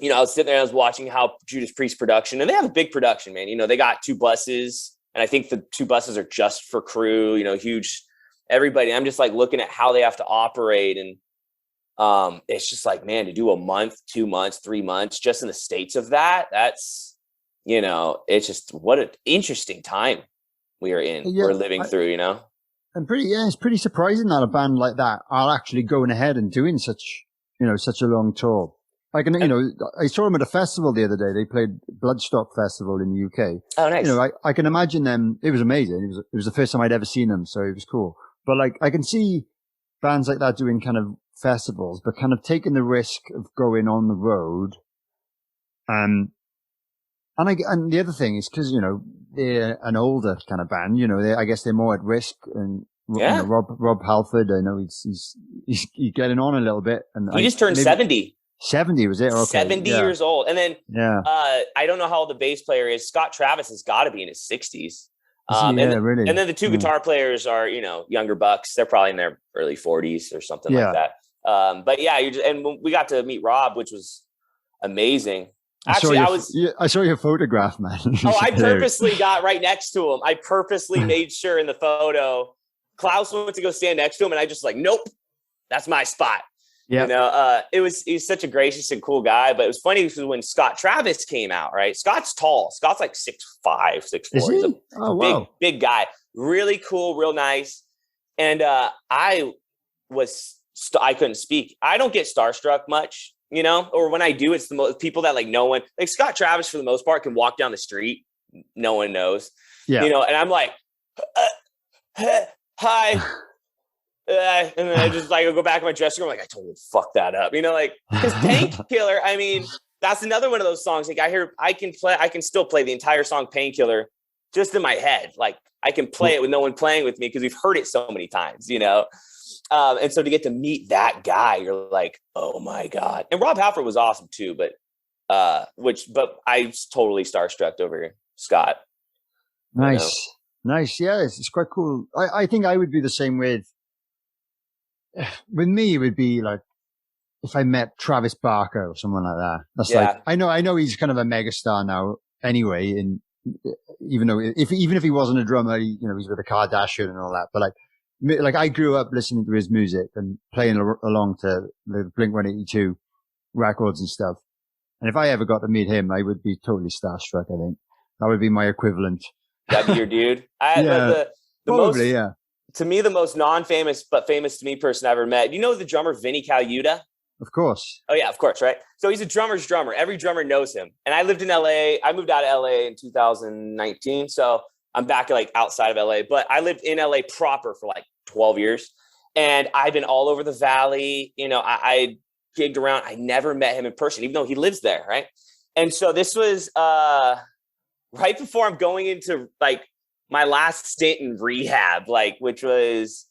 know, I was sitting there and I was watching how Judas Priest production, and they have a big production, man. You know, they got 2 buses, and I think the 2 buses are just for crew, you know, huge, everybody. I'm just like looking at how they have to operate. And It's just like, man, to do a month, 2 months, 3 months, just in the States of that's, it's just what an interesting time we are in. We're living through, And it's pretty surprising that a band like that are actually going ahead and doing such a long tour. I saw them at a festival the other day. They played Bloodstock Festival in the UK. Oh, nice. I can imagine them. It was amazing. It was the first time I'd ever seen them, so it was cool. But I can see bands like that doing kind of festivals, but kind of taking the risk of going on the road. And the other thing is because they're an older kind of band. I guess they're more at risk. And Rob Halford, I know he's getting on a little bit. And he just turned 70. 70 was it? Okay. 70 years old. And then I don't know how old the bass player is. Scott Travis has got to be in his 60s. Really. And then the two guitar players are, younger bucks. They're probably in their early 40s or something like that. But yeah, and we got to meet Rob, which was amazing. Actually, I saw your photograph, man. I purposely got right next to him. I purposely made sure in the photo, Klaus went to go stand next to him, and I just nope, that's my spot. Yeah, he's such a gracious and cool guy. But it was funny because when Scott Travis came out, right? Scott's tall. Scott's like 6'5", 6'4". He's a big guy. Really cool, real nice. And I couldn't speak. I don't get starstruck much, or when I do, it's the most people that no one, Scott Travis for the most part can walk down the street. No one knows, and I'm like, hi. And then I just go back in my dressing room. I totally fucked that up, because Painkiller, that's another one of those songs. I can still play the entire song Painkiller just in my head. I can play it with no one playing with me because we've heard it so many times, and so to get to meet that guy, you're like, oh my God. And Rob Halford was awesome too, but I was totally starstruck over Scott. Nice. Yeah, it's quite cool. I think I would be the same with me. It would be if I met Travis Barker or someone like that. That's I know he's kind of a megastar now anyway. And even if he wasn't a drummer, he's with a Kardashian and all that. But I grew up listening to his music and playing along to the Blink-182 records and stuff. And if I ever got to meet him, I would be totally starstruck. I think that would be my equivalent. That'd be your dude. To me, the most non-famous but famous to me person I ever met. You know the drummer Vinny Colaiuta? Of course. Oh yeah, of course, right? So he's a drummer's drummer. Every drummer knows him. And I lived in LA. I moved out of LA in 2019. So I'm back outside of LA. But I lived in LA proper for 12 years. And I've been all over the valley. I gigged around. I never met him in person, even though he lives there, right? And so this was right before I'm going into my last stint in rehab, which was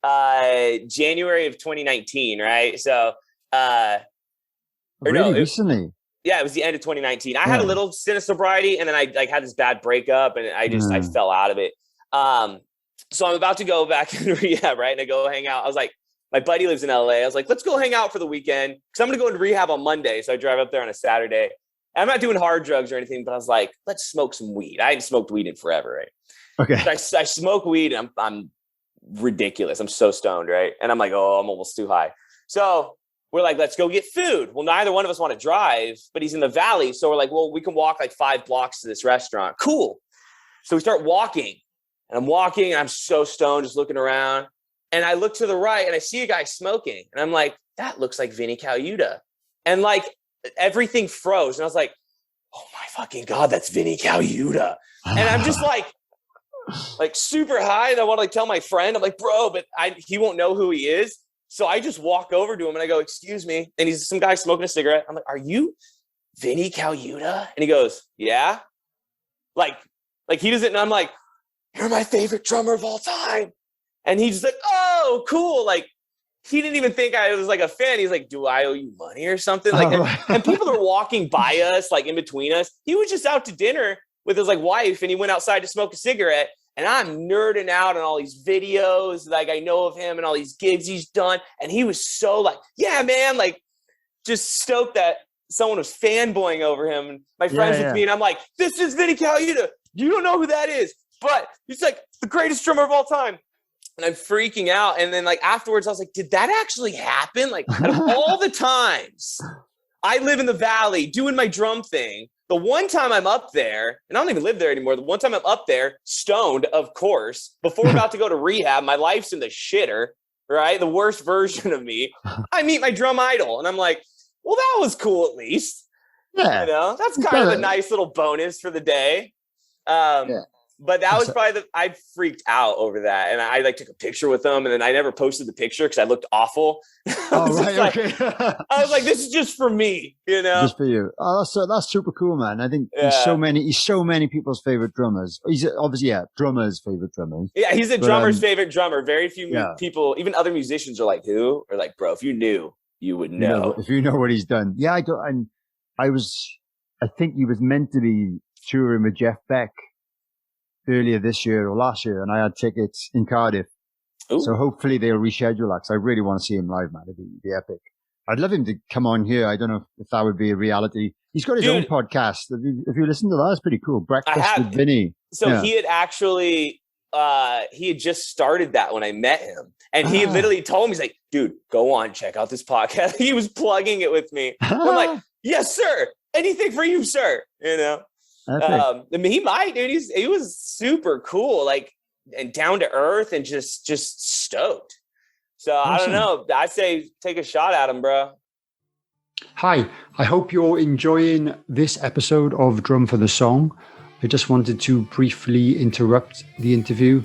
January of 2019, right? So recently. Yeah, it was the end of 2019. I had a little stint of sobriety, and then I had this bad breakup, and I fell out of it. So I'm about to go back in rehab, right? And I go hang out. I was my buddy lives in LA. I was let's go hang out for the weekend because I'm going to go into rehab on Monday. So I drive up there on a Saturday. I'm not doing hard drugs or anything, but I was let's smoke some weed. I hadn't smoked weed in forever, right? Okay. So I smoke weed and I'm ridiculous. I'm so stoned, right? And I'm I'm almost too high. So we're let's go get food. Well, neither one of us want to drive, but he's in the valley. So we're well, we can walk 5 blocks to this restaurant. Cool. So we start walking and I'm walking and I'm so stoned, just looking around. And I look to the right and I see a guy smoking. And I'm that looks like Vinny Colaiuta. And everything froze. And I was oh my fucking God, that's Vinny Colaiuta. And I'm just super high. And I want to tell my friend, I'm bro, but he won't know who he is. So I just walk over to him and I go, excuse me. And he's some guy smoking a cigarette. I'm are you Vinny Colaiuta? And he goes, yeah. He doesn't know. I'm you're my favorite drummer of all time. And he's just oh, cool. He didn't even think I was a fan. He's do I owe you money or something? And people are walking by us, in between us. He was just out to dinner with his wife, and he went outside to smoke a cigarette. And I'm nerding out on all these videos, I know of him and all these gigs he's done. And he was so yeah, man, just stoked that someone was fanboying over him. And my friends with me, and I'm this is Vinny Colaiuta. You don't know who that is, but he's the greatest drummer of all time. And I'm freaking out. And then like afterwards, I was like, did that actually happen? Like out of all the times I live in the valley doing my drum thing, the one time I'm up there, and I don't even live there anymore. The one time I'm up there, stoned, of course, before about to go to rehab, my life's in the shitter, right? The worst version of me. I meet my drum idol and I'm like, well, that was cool at least. Yeah. You know, that's kind of a nice little bonus for the day. But that was probably I freaked out over that. And I like took a picture with them and then I never posted the picture because I looked awful. I was like, this is just for me, you know? Just for you. Oh, that's super cool, man. I think he's so many people's favorite drummers. He's obviously, drummers' favorite drummers. Yeah, he's a drummer's favorite drummer. Very few people, even other musicians are like, who? Or like, bro, if you knew, you would know. If you know what he's done. Yeah, I think he was meant to be touring with Jeff Beck earlier this year or last year, and I had tickets in Cardiff. Ooh. So hopefully they'll reschedule that because I really want to see him live, man. It'd be epic. I'd love him to come on here. I don't know if that would be a reality. He's got his own podcast. If you listen to that, it's pretty cool. Breakfast with Vinny. So he had actually, he had just started that when I met him. And he literally told me, he's like, dude, go on, check out this podcast. He was plugging it with me. I'm like, yes, sir. Anything for you, sir. You know? I mean, he might, dude. He was super cool, like, and down to earth, and just stoked. So awesome. I don't know. I say take a shot at him, bro. Hi, I hope you're enjoying this episode of Drum for the Song. I just wanted to briefly interrupt the interview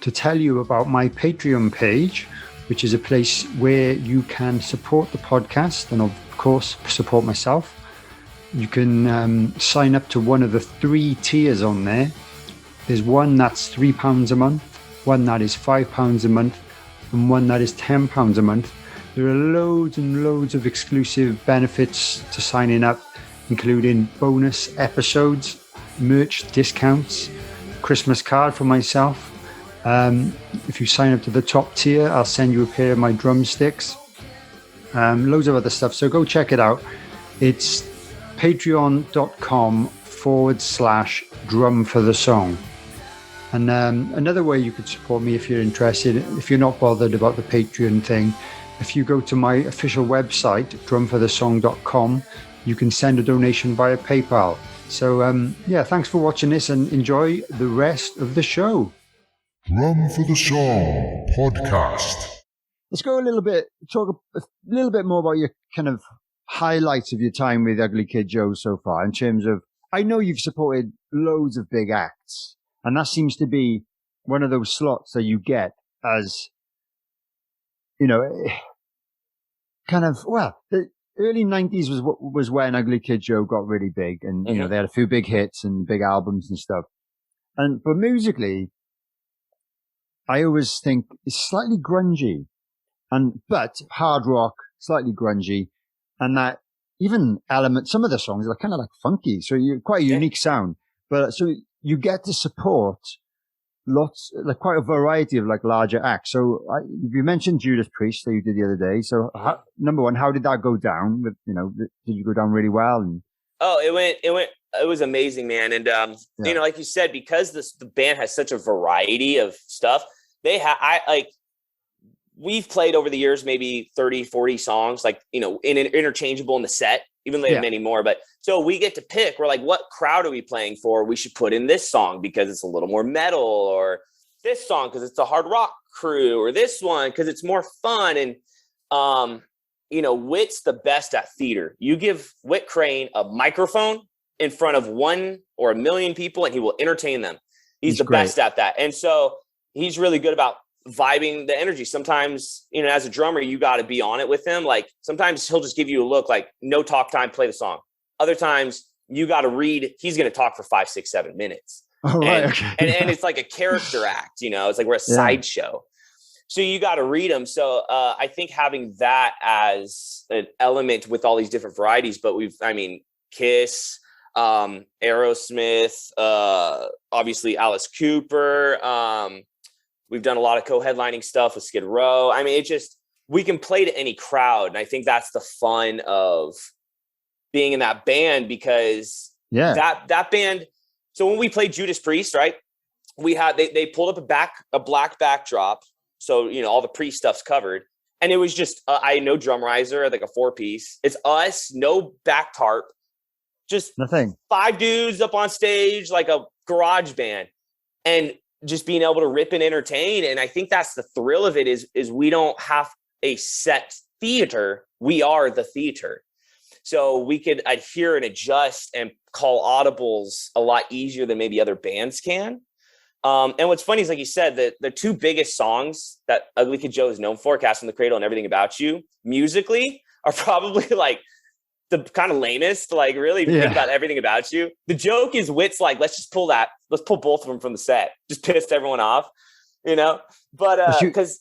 to tell you about my Patreon page, which is a place where you can support the podcast and, of course, support myself. You can sign up to one of the 3 tiers on there. There's one that's £3 a month, one that is £5 a month, and one that is £10 a month. There are loads and loads of exclusive benefits to signing up, including bonus episodes, merch discounts, Christmas card for myself. If you sign up to the top tier, I'll send you a pair of my drumsticks. Loads of other stuff. So go check it out. It's patreon.com/drum for the song. And another way you could support me if you're interested, if you're not bothered about the Patreon thing, if you go to my official website, drumforthesong.com, you can send a donation via PayPal. So thanks for watching this and enjoy the rest of the show. Drum for the Song podcast. Let's go talk a little bit more about your kind of highlights of your time with Ugly Kid Joe so far, in terms of, I know you've supported loads of big acts, and that seems to be one of those slots that you get as, you know, kind of, well, the early 90s was when Ugly Kid Joe got really big, and, you know, they had a few big hits and big albums and stuff. But musically, I always think it's slightly grungy, but hard rock, slightly grungy. And that even some of the songs are kind of like funky. So you're quite a unique sound, but so you get to support quite a variety of like larger acts. So you mentioned Judas Priest that you did the other day. So number one, how did that go down? Did you go down really well? It was amazing, man. And, you know, like you said, because the band has such a variety of stuff, we've played over the years, maybe 30, 40 songs, like, you know, interchangeable in the set, even though they have many more. But so we get to pick, we're like, what crowd are we playing for? We should put in this song because it's a little more metal, or this song because it's a hard rock crew, or this one because it's more fun. And, you know, Whit's the best at theater. You give Whit Crane a microphone in front of 1 or 1 million people and he will entertain them. He's the best at that. And so he's really good about vibing the energy. Sometimes, you know, as a drummer, you got to be on it with him. Like sometimes he'll just give you a look, like no talk time, play the song. Other times you got to read, he's going to talk for 5, 6, 7 minutes. Oh, right. Okay. And it's like a character act, you know, it's like we're a sideshow. So you got to read them. So I think having that as an element with all these different varieties, but Kiss, Aerosmith, obviously Alice Cooper, we've done a lot of co-headlining stuff with Skid Row. I mean, we can play to any crowd. And I think that's the fun of being in that band, because that band. So when we played Judas Priest, right, we had, they pulled up a black backdrop. So, all the Priest stuff's covered. And it was just, I had no drum riser, like a 4-piece. It's us, no back tarp, just Nothing. 5 dudes up on stage, like a garage band, and just being able to rip and entertain. And I think that's the thrill of it is we don't have a set theater. We are the theater. So we could adhere and adjust and call audibles a lot easier than maybe other bands can. And what's funny is, like you said, that the 2 biggest songs that Ugly Kid Joe is known for, Cast from the Cradle and Everything About You, musically are probably like the kind of lamest, like really think about Everything About You. The joke is Wit's like, let's pull both of them from the set. Just pissed everyone off, but because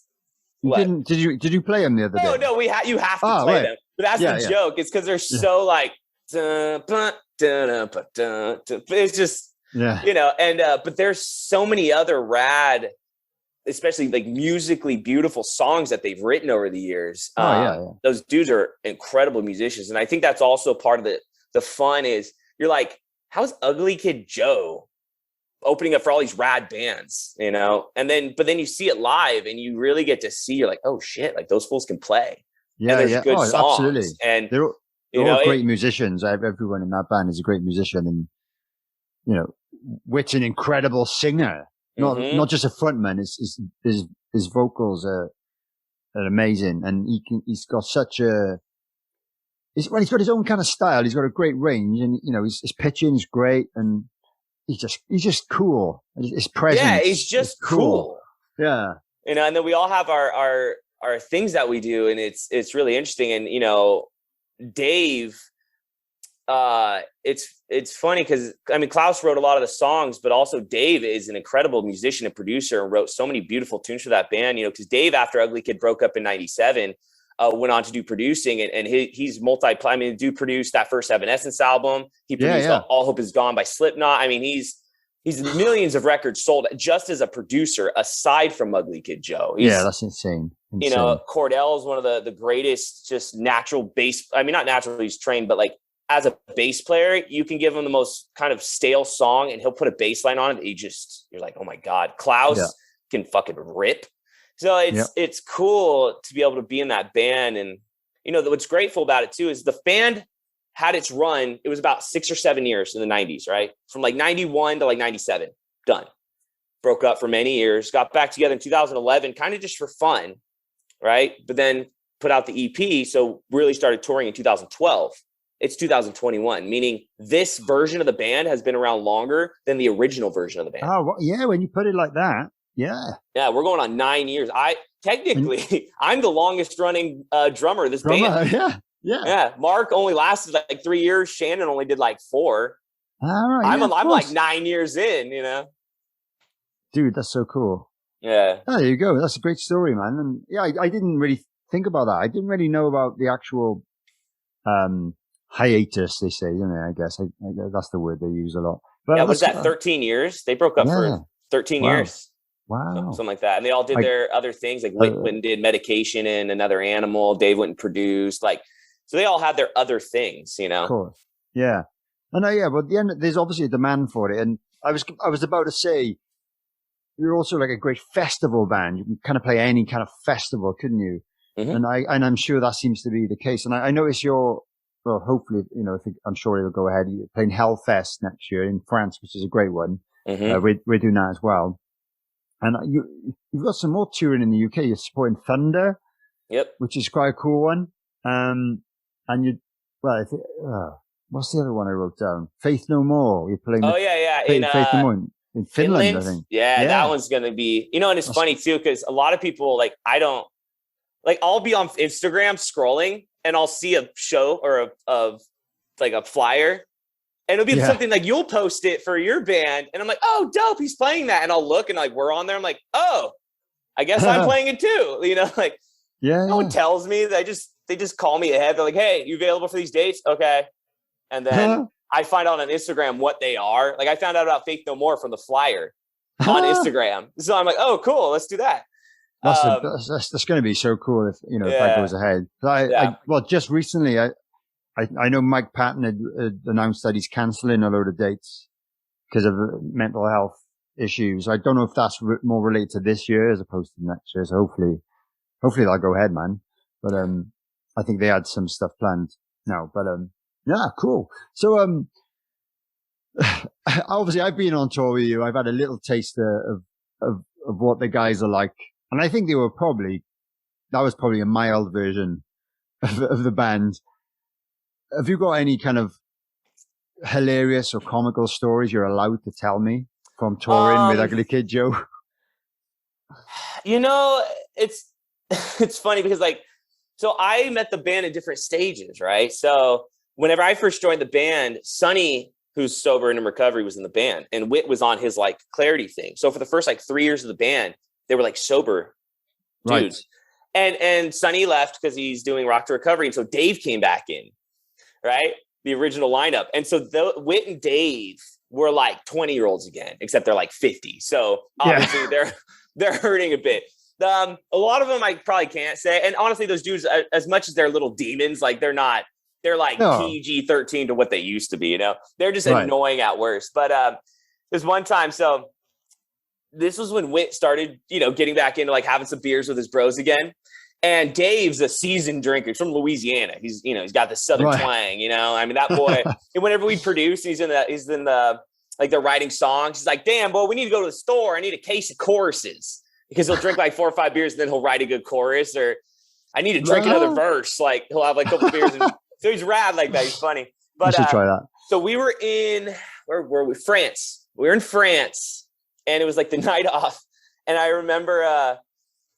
did you play them the other day? No, you have to play them. But that's the joke. It's because they're so like, it's just, but there's so many other rad, especially like musically beautiful songs that they've written over the years. Those dudes are incredible musicians. And I think that's also part of the fun is you're like, how's Ugly Kid Joe opening up for all these rad bands, but then you see it live and you really get to see, you're like, oh shit, like those fools can play. Yeah. And there's good songs. Absolutely. And they're all great musicians. Everyone in that band is a great musician. And, Wit's an incredible singer. Not just a frontman. His vocals are amazing, and he's got such he's got his own kind of style. He's got a great range, and his pitching is great, and he's just cool. His presence, he's just cool. Yeah, and then we all have our things that we do, and it's really interesting. And Dave. It's funny because Klaus wrote a lot of the songs, but also Dave is an incredible musician and producer and wrote so many beautiful tunes for that band, because Dave, after Ugly Kid broke up in 97, went on to do producing, and he's the dude produced that first Evanescence album. He produced All Hope Is Gone by Slipknot. He's millions of records sold just as a producer, aside from Ugly Kid Joe. That's insane. Cordell is one of the greatest, just natural bass. Not naturally he's trained, but like, as a bass player, you can give him the most kind of stale song and he'll put a bass line on it. You're like, oh my God, Klaus can fucking rip. So it's cool to be able to be in that band. And, what's grateful about it too, is the band had its run. It was about 6 or 7 years in the 90s, right? From like 91 to like 97, done. Broke up for many years, got back together in 2011, kind of just for fun. Right. But then put out the EP. So really started touring in 2012. It's 2021, meaning this version of the band has been around longer than the original version of the band. Oh, yeah. When you put it like that. Yeah. Yeah. We're going on 9 years. I'm the longest running drummer of this band. Yeah. Yeah. Yeah. Mark only lasted like 3 years. Shannon only did like 4. All right. I'm like 9 years in, Dude, that's so cool. Yeah. Oh, there you go. That's a great story, man. And yeah, I didn't really think about that. I didn't really know about the actual, hiatus, they say, I guess. I guess that's the word they use a lot. But was that 13 years? They broke up for 13 years. Wow. Something like that. And they all did their other things. Like Wick went and did Medication and Another Animal. Dave went and produced. So they all had their other things, Of course. Yeah. I know, but at the end, there's obviously a demand for it. And I was about to say, you're also like a great festival band. You can kind of play any kind of festival, couldn't you? Mm-hmm. And I'm sure that seems to be the case. And I notice hopefully, I'm sure it'll go ahead. You're playing Hellfest next year in France, which is a great one. Mm-hmm. We're doing that as well. And you've got some more touring in the UK. You're supporting Thunder. Yep. Which is quite a cool one. And what's the other one I wrote down? Faith No More. You're playing. Oh, yeah. Faith No More in Finland, I think. Yeah, that one's going to be, and it's funny too, because a lot of people, I'll be on Instagram scrolling and I'll see a show or a flyer, and it'll be something like you'll post it for your band. And I'm like, oh, dope. He's playing that. And I'll look and we're on there. I'm like, oh, I guess I'm playing it too. No one tells me. They just call me ahead. They're like, hey, you available for these dates? Okay. And then I find out on Instagram what they are. I found out about Faith No More from the flyer on Instagram. So I'm like, oh, cool. Let's do that. That's going to be so cool if that goes ahead. Just recently, I know Mike Patton had announced that he's cancelling a load of dates because of mental health issues. I don't know if that's more related to this year as opposed to next year. So hopefully they'll go ahead, man. But I think they had some stuff planned now. But yeah, cool. So obviously I've been on tour with you. I've had a little taster of what the guys are like, and I think that was probably a mild version of the band. Have you got any kind of hilarious or comical stories you're allowed to tell me from touring with Ugly Kid Joe? You know, it's funny because so I met the band in different stages, right? So whenever I first joined the band, Sonny, who's sober and in recovery, was in the band, and Whit was on his clarity thing. So for the first 3 years of the band, they were sober dudes. Right. And Sonny left because he's doing Rock to Recovery. And so Dave came back in, right? The original lineup. And so Whit and Dave were 20-year-olds again, except they're 50. So obviously they're hurting a bit. A lot of them I probably can't say. And honestly, those dudes, as much as they're little demons, they're PG-13 to what they used to be, you know? They're just annoying at worst. But there's one time, so this was when Whit started, getting back into having some beers with his bros again. And Dave's a seasoned drinker. He's from Louisiana. He's got the Southern twang, I mean, that boy, and whenever we produce, he's in the they're writing songs. He's like, damn, boy, we need to go to the store. I need a case of choruses, because he'll drink 4 or 5 beers and then he'll write a good chorus, or I need to drink another verse. He'll have a couple beers. And, so he's rad like that. He's funny. But you should try that. So we were in, where were we? France. We were in France, and it was the night off. And I remember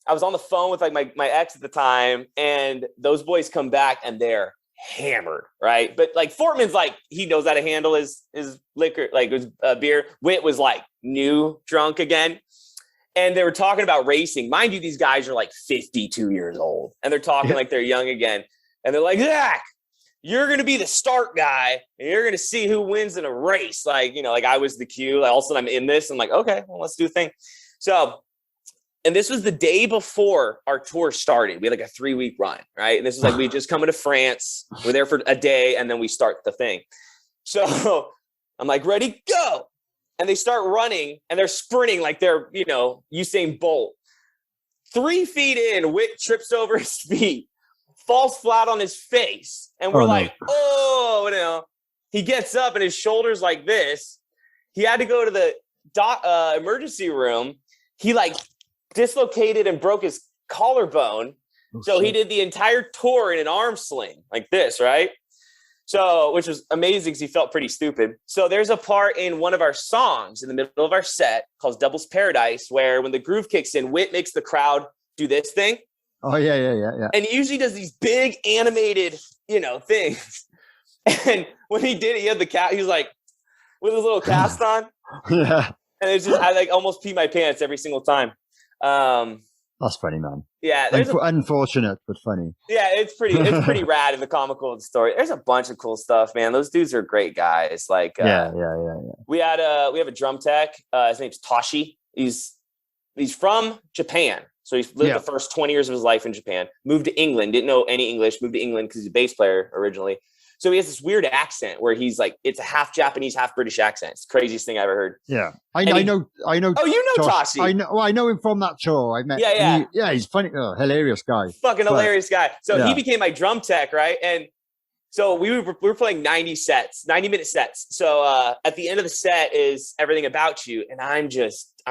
I was on the phone with my ex at the time, and those boys come back and they're hammered, right? But Fortman's he knows how to handle his liquor, his beer. Whit was new drunk again. And they were talking about racing. Mind you, these guys are 52 years old, and they're talking like they're young again. And they're like, Zach, you're going to be the start guy, and you're going to see who wins in a race. I was the cue. All of a sudden I'm in this. I'm like, okay, well, let's do a thing. So, and this was the day before our tour started. We had a 3-week run, right? And this was we just come into France. We're there for a day, and then we start the thing. So I'm ready, go. And they start running, and they're sprinting they're, Usain Bolt. 3 feet in, Whit trips over his feet, falls flat on his face. And we're he gets up and his shoulder's like this. He had to go to the emergency room. He dislocated and broke his collarbone. So he did the entire tour in an arm sling like this, right? So, which was amazing because he felt pretty stupid. So there's a part in one of our songs in the middle of our set called Devil's Paradise, where when the groove kicks in, Whit makes the crowd do this thing. Oh, yeah. And he usually does these big animated, things. And when he did it, he had the cat. He was with his little cast on. Yeah. And it's just, I almost pee my pants every single time. That's funny, man. Yeah. Unfortunate, but funny. Yeah, it's pretty rad in the comical of the story. There's a bunch of cool stuff, man. Those dudes are great guys. Yeah. We have a drum tech. His name's Toshi. He's from Japan. So he lived the first 20 years of his life in Japan, moved to England, didn't know any English, moved to England because he's a bass player originally. So he has this weird accent where he's it's a half Japanese, half British accent. It's the craziest thing I ever heard. Yeah. I know. Oh, you know Toshi. I know him from that tour. I met. Yeah. He's funny. Hilarious guy. Hilarious guy. So he became my drum tech, right? And so we were playing 90-minute sets. So at the end of the set is Everything About You. And I'm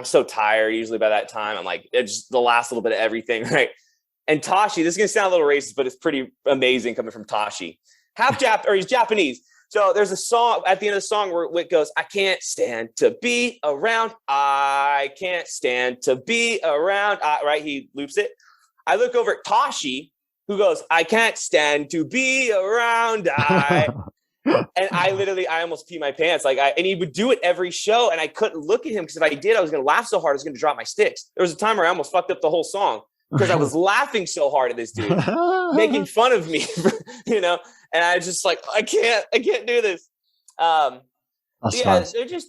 so tired usually by that time. I'm it's just the last little bit of everything, right? And Toshi, this is going to sound a little racist, but it's pretty amazing coming from Toshi. He's Japanese. So there's a song at the end of the song where Whit goes, I can't stand to be around. I can't stand to be around. Right? He loops it. I look over at Toshi, who goes, I can't stand to be around. And I almost pee my pants. And he would do it every show. And I couldn't look at him because if I did, I was going to laugh so hard, I was going to drop my sticks. There was a time where I almost fucked up the whole song because I was laughing so hard at this dude, making fun of me, and I was just I can't do this.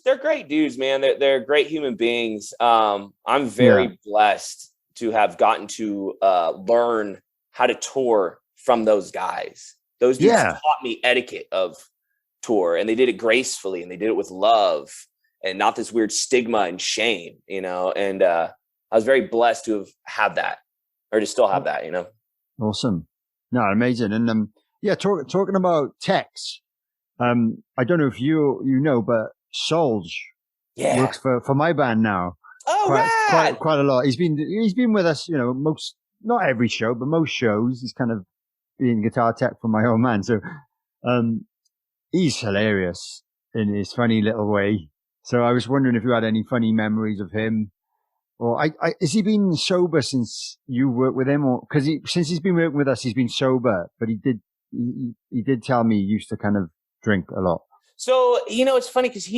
They're great dudes, man. They're great human beings. I'm very blessed to have gotten to learn how to tour from those guys. Those dudes taught me etiquette of tour, and they did it gracefully, and they did it with love. and not this weird stigma and shame, you know. And I was very blessed to have had that, or to still have that, you know. Awesome. No, amazing. And talking about techs, I don't know if you know, but Solj works for my band now. Oh, quite a lot. He's been with us, you know, not every show, but most shows. He's kind of being guitar tech for my old man. So, he's hilarious in his funny little way. So I was wondering if you had any funny memories of him, or has he been sober since you worked with him, or because since he's been working with us, he's been sober, but he did tell me he used to kind of drink a lot. So, you know, it's funny because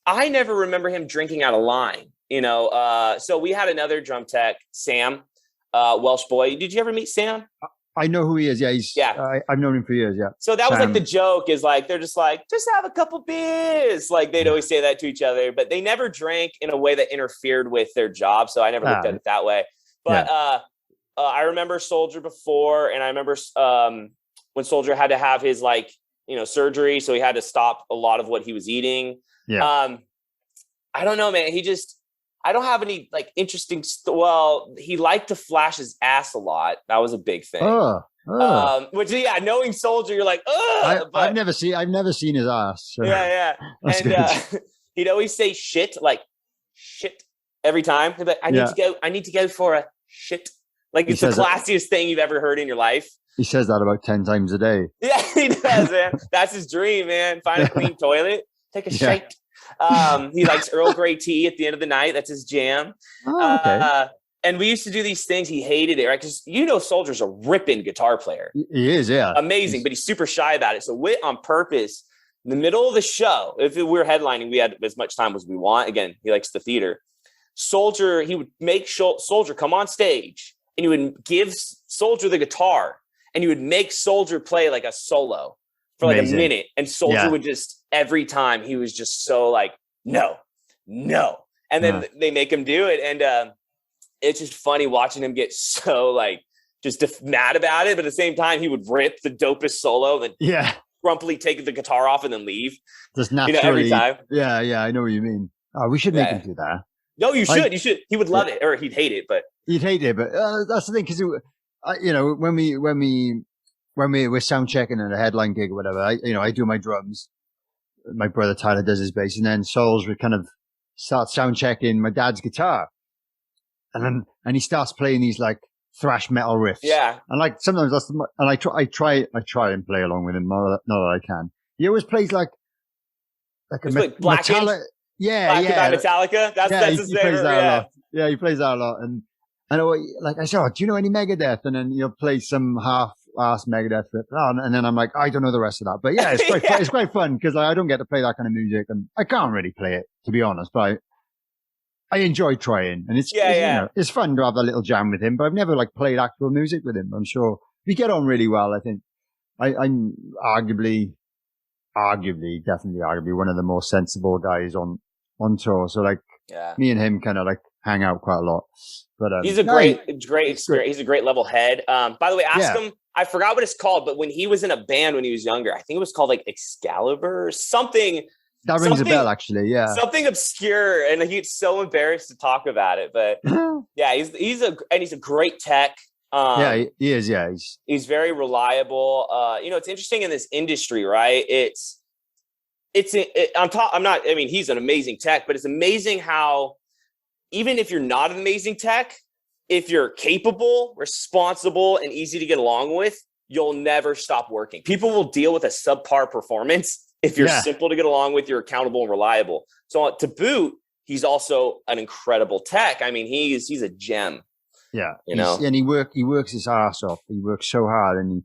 I never remember him drinking out of line, you know. So we had another drum tech, Sam, Welsh boy. Did you ever meet Sam? I know who he is. Yeah, I've known him for years. Yeah. So that was like the joke is like, they're just like, just have a couple beers. Like they'd always say that to each other, but they never drank in a way that interfered with their job. So I never looked at it that way. But I remember Soldier before, and I remember when Soldier had to have his like, you know, surgery. So he had to stop a lot of what he was eating. Yeah. I don't know, man. I don't have any like interesting. He liked to flash his ass a lot. That was a big thing. Which, knowing Soldier, you're like, I've never seen his ass. So. Yeah. And he'd always say shit, like shit every time. He'd be like, I need to go for a shit. Like it's the classiest thing you've ever heard in your life. He says that about 10 times a day. Yeah, he does, man. That's his dream, man. Find a clean toilet, take a shit. He likes Earl Grey tea at the end of the night. That's his jam. Oh, okay. And we used to do these things. He hated it, right? Because you know, Soldier's a ripping guitar player. He is, yeah. Amazing, but he's super shy about it. So Wit on purpose, in the middle of the show, if we were headlining, we had as much time as we want. Again, he likes the theater. Soldier, he would make Soldier come on stage, and he would give Soldier the guitar, and he would make Soldier play like a solo for like a minute. And Soldier would just, every time, he was just so like, no. And then they make him do it. And it's just funny watching him get so like, just mad about it. But at the same time, he would rip the dopest solo and grumpily take the guitar off and then leave. Just naturally. Every time. Yeah, I know what you mean. Oh, we should make him do that. No, you should. You should. He would love it, or he'd hate it. But he'd hate it. But that's the thing, because you know, when we're sound checking at a headline gig or whatever, I do my drums. My brother Tyler does his bass, and then Souls would kind of start sound checking my dad's guitar, and he starts playing these like thrash metal riffs. Yeah, and like sometimes I try and play along with him. Not that I can. He always plays like a Metallica. About Metallica. That's his favorite. Yeah, he plays that a lot. And I said, do you know any Megadeth? And then he'll play some half-ass Megadeth. And then I'm like, I don't know the rest of that. But yeah, it's quite fun. It's quite fun because I don't get to play that kind of music, and I can't really play it, to be honest. But I enjoy trying, and it's you know, it's fun to have a little jam with him. But I've never like played actual music with him. I'm sure we get on really well. I think I'm definitely arguably one of the more sensible guys on tour. So like me and him kind of like hang out quite a lot. But he's a great experience. He's a great level head. By the way, ask him. I forgot what it's called, but when he was in a band when he was younger, I think it was called like Excalibur or something. That rings a bell, actually. Yeah, something obscure, and he's so embarrassed to talk about it. But yeah, he's a great tech. He is. Yeah, he's very reliable. You know, it's interesting in this industry, right? He's an amazing tech, but it's amazing how even if you're not an amazing tech, if you're capable, responsible, and easy to get along with, you'll never stop working. People will deal with a subpar performance if you're simple to get along with, you're accountable and reliable. So to boot, he's also an incredible tech. I mean, he's a gem. Yeah, and he works his ass off. He works so hard, and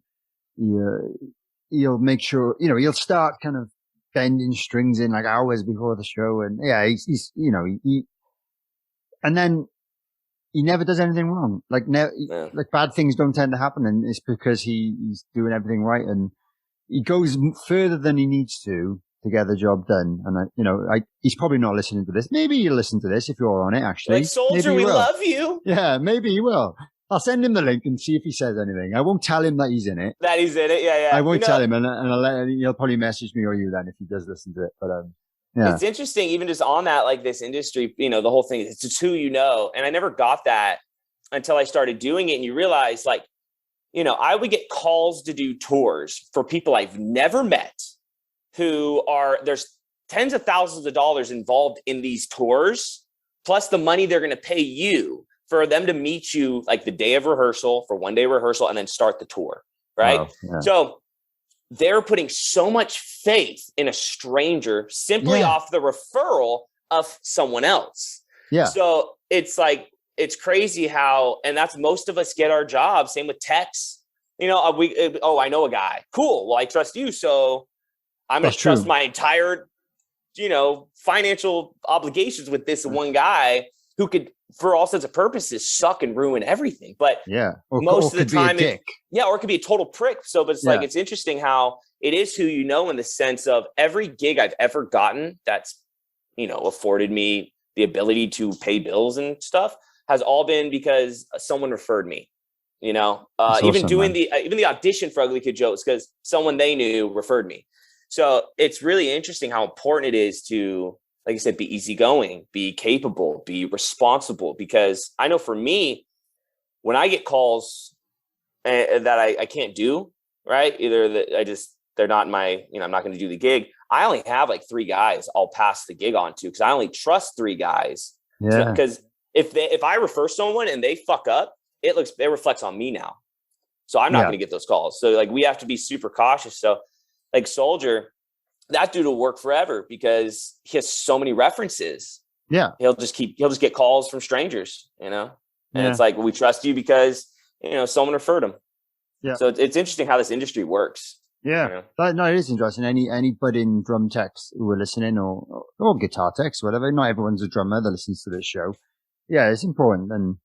he'll make sure, you know, he'll start kind of bending strings in like hours before the show, and he's and then he never does anything wrong. Like like bad things don't tend to happen, and it's because he's doing everything right, and he goes further than he needs to get the job done. And he's probably not listening to this. Maybe you'll listen to this if you're on it. Actually, like Soldier, we love you. Yeah, maybe he will. I'll send him the link and see if he says anything. I won't tell him that he's in it. Yeah. I won't tell him, and he'll probably message me or you then if he does listen to it. But It's interesting, even just on that, like this industry, you know, the whole thing, it's just who you know. And I never got that until I started doing it. And you realize, like, you know, I would get calls to do tours for people I've never met there's tens of thousands of dollars involved in these tours, plus the money they're going to pay you for them to meet you like the day of rehearsal for 1 day rehearsal and then start the tour. Right. Wow, yeah. So they're putting so much faith in a stranger simply off the referral of someone else. Yeah. So it's like, it's crazy how, and that's most of us get our jobs. Same with techs. You know, I know a guy. Cool. Well, I trust you. So I'm going to trust my entire, you know, financial obligations with this one guy who could, for all sense of purposes, suck and ruin everything. But most of the time, or it could be a total prick. So, but it's like, it's interesting how it is who you know, in the sense of every gig I've ever gotten that's, you know, afforded me the ability to pay bills and stuff has all been because someone referred me, you know, even doing the audition for Ugly Kid Jokes, because someone they knew referred me. So it's really interesting how important it is to, like I said, be easygoing, be capable, be responsible. Because I know for me, when I get calls that I can't do, right, either that they're not my, you know, I'm not going to do the gig. I only have like 3 guys I'll pass the gig on to, because I only trust 3 guys. Yeah. Because if I refer someone and they fuck up, it reflects on me now. So I'm not going to get those calls. So like we have to be super cautious. So like Soldier, that dude will work forever because he has so many references. Yeah. He'll just get calls from strangers, you know? And it's like, we trust you because, you know, someone referred him. Yeah. So it's interesting how this industry works. Yeah. You know? No, it is interesting. Any budding drum techs who are listening or guitar techs, whatever, not everyone's a drummer that listens to this show. Yeah, it's important. And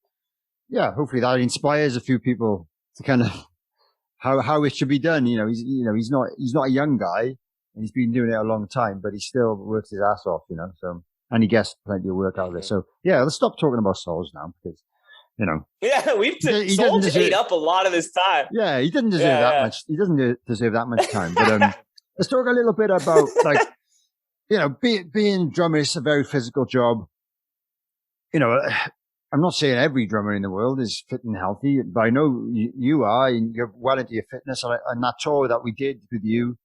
yeah, hopefully that inspires a few people to kind of how it should be done. You know, he's not a young guy. And he's been doing it a long time, but he still works his ass off, you know. So, and he gets plenty of work out of it. So, yeah, let's stop talking about Souls now, because, you know. Yeah, Souls ate up a lot of his time. Yeah, he didn't deserve that much. He doesn't deserve that much time. But let's talk a little bit about, like, you know, being a drummer is a very physical job. You know, I'm not saying every drummer in the world is fit and healthy, but I know you are, and you're well into your fitness. And that tour that we did with you,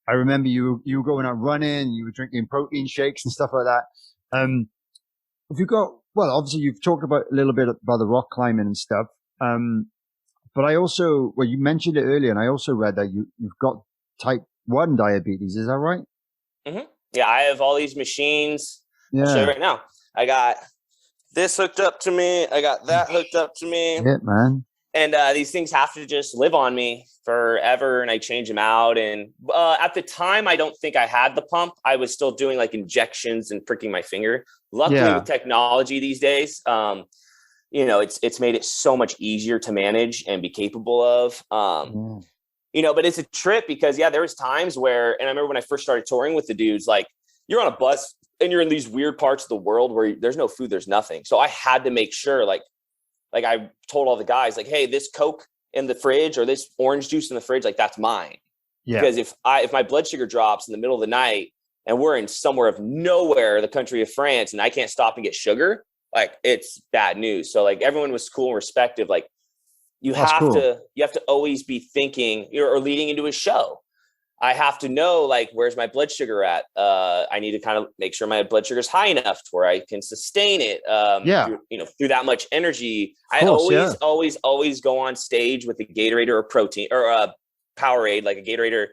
I remember you were going out running, you were drinking protein shakes and stuff like that. Obviously you've talked about a little bit about the rock climbing and stuff. But I also, you mentioned it earlier, and I also read that you've got type 1 diabetes. Is that right? Mm-hmm. Yeah, I have all these machines. Yeah. I'll show you right now. I got this hooked up to me. I got that hooked up to me. Yeah, man. And these things have to just live on me forever, and I change them out. And at the time, I don't think I had the pump. I was still doing like injections and pricking my finger. Luckily, with technology these days, you know, it's made it so much easier to manage and be capable of. You know, but it's a trip because there was times where, and I remember when I first started touring with the dudes, like you're on a bus and you're in these weird parts of the world where there's no food, there's nothing. So I had to make sure, like I told all the guys, like, hey, this Coke in the fridge or this orange juice in the fridge, like that's mine. Yeah. Because if my blood sugar drops in the middle of the night and we're in somewhere of nowhere, the country of France, and I can't stop and get sugar, like it's bad news. So like everyone was cool and respectful. Like you have to always be thinking or leading into a show. I have to know, like, where's my blood sugar at? I need to kind of make sure my blood sugar is high enough to where I can sustain it. Through that much energy. I always go on stage with a Gatorade or a protein or a Powerade, like a Gatorade.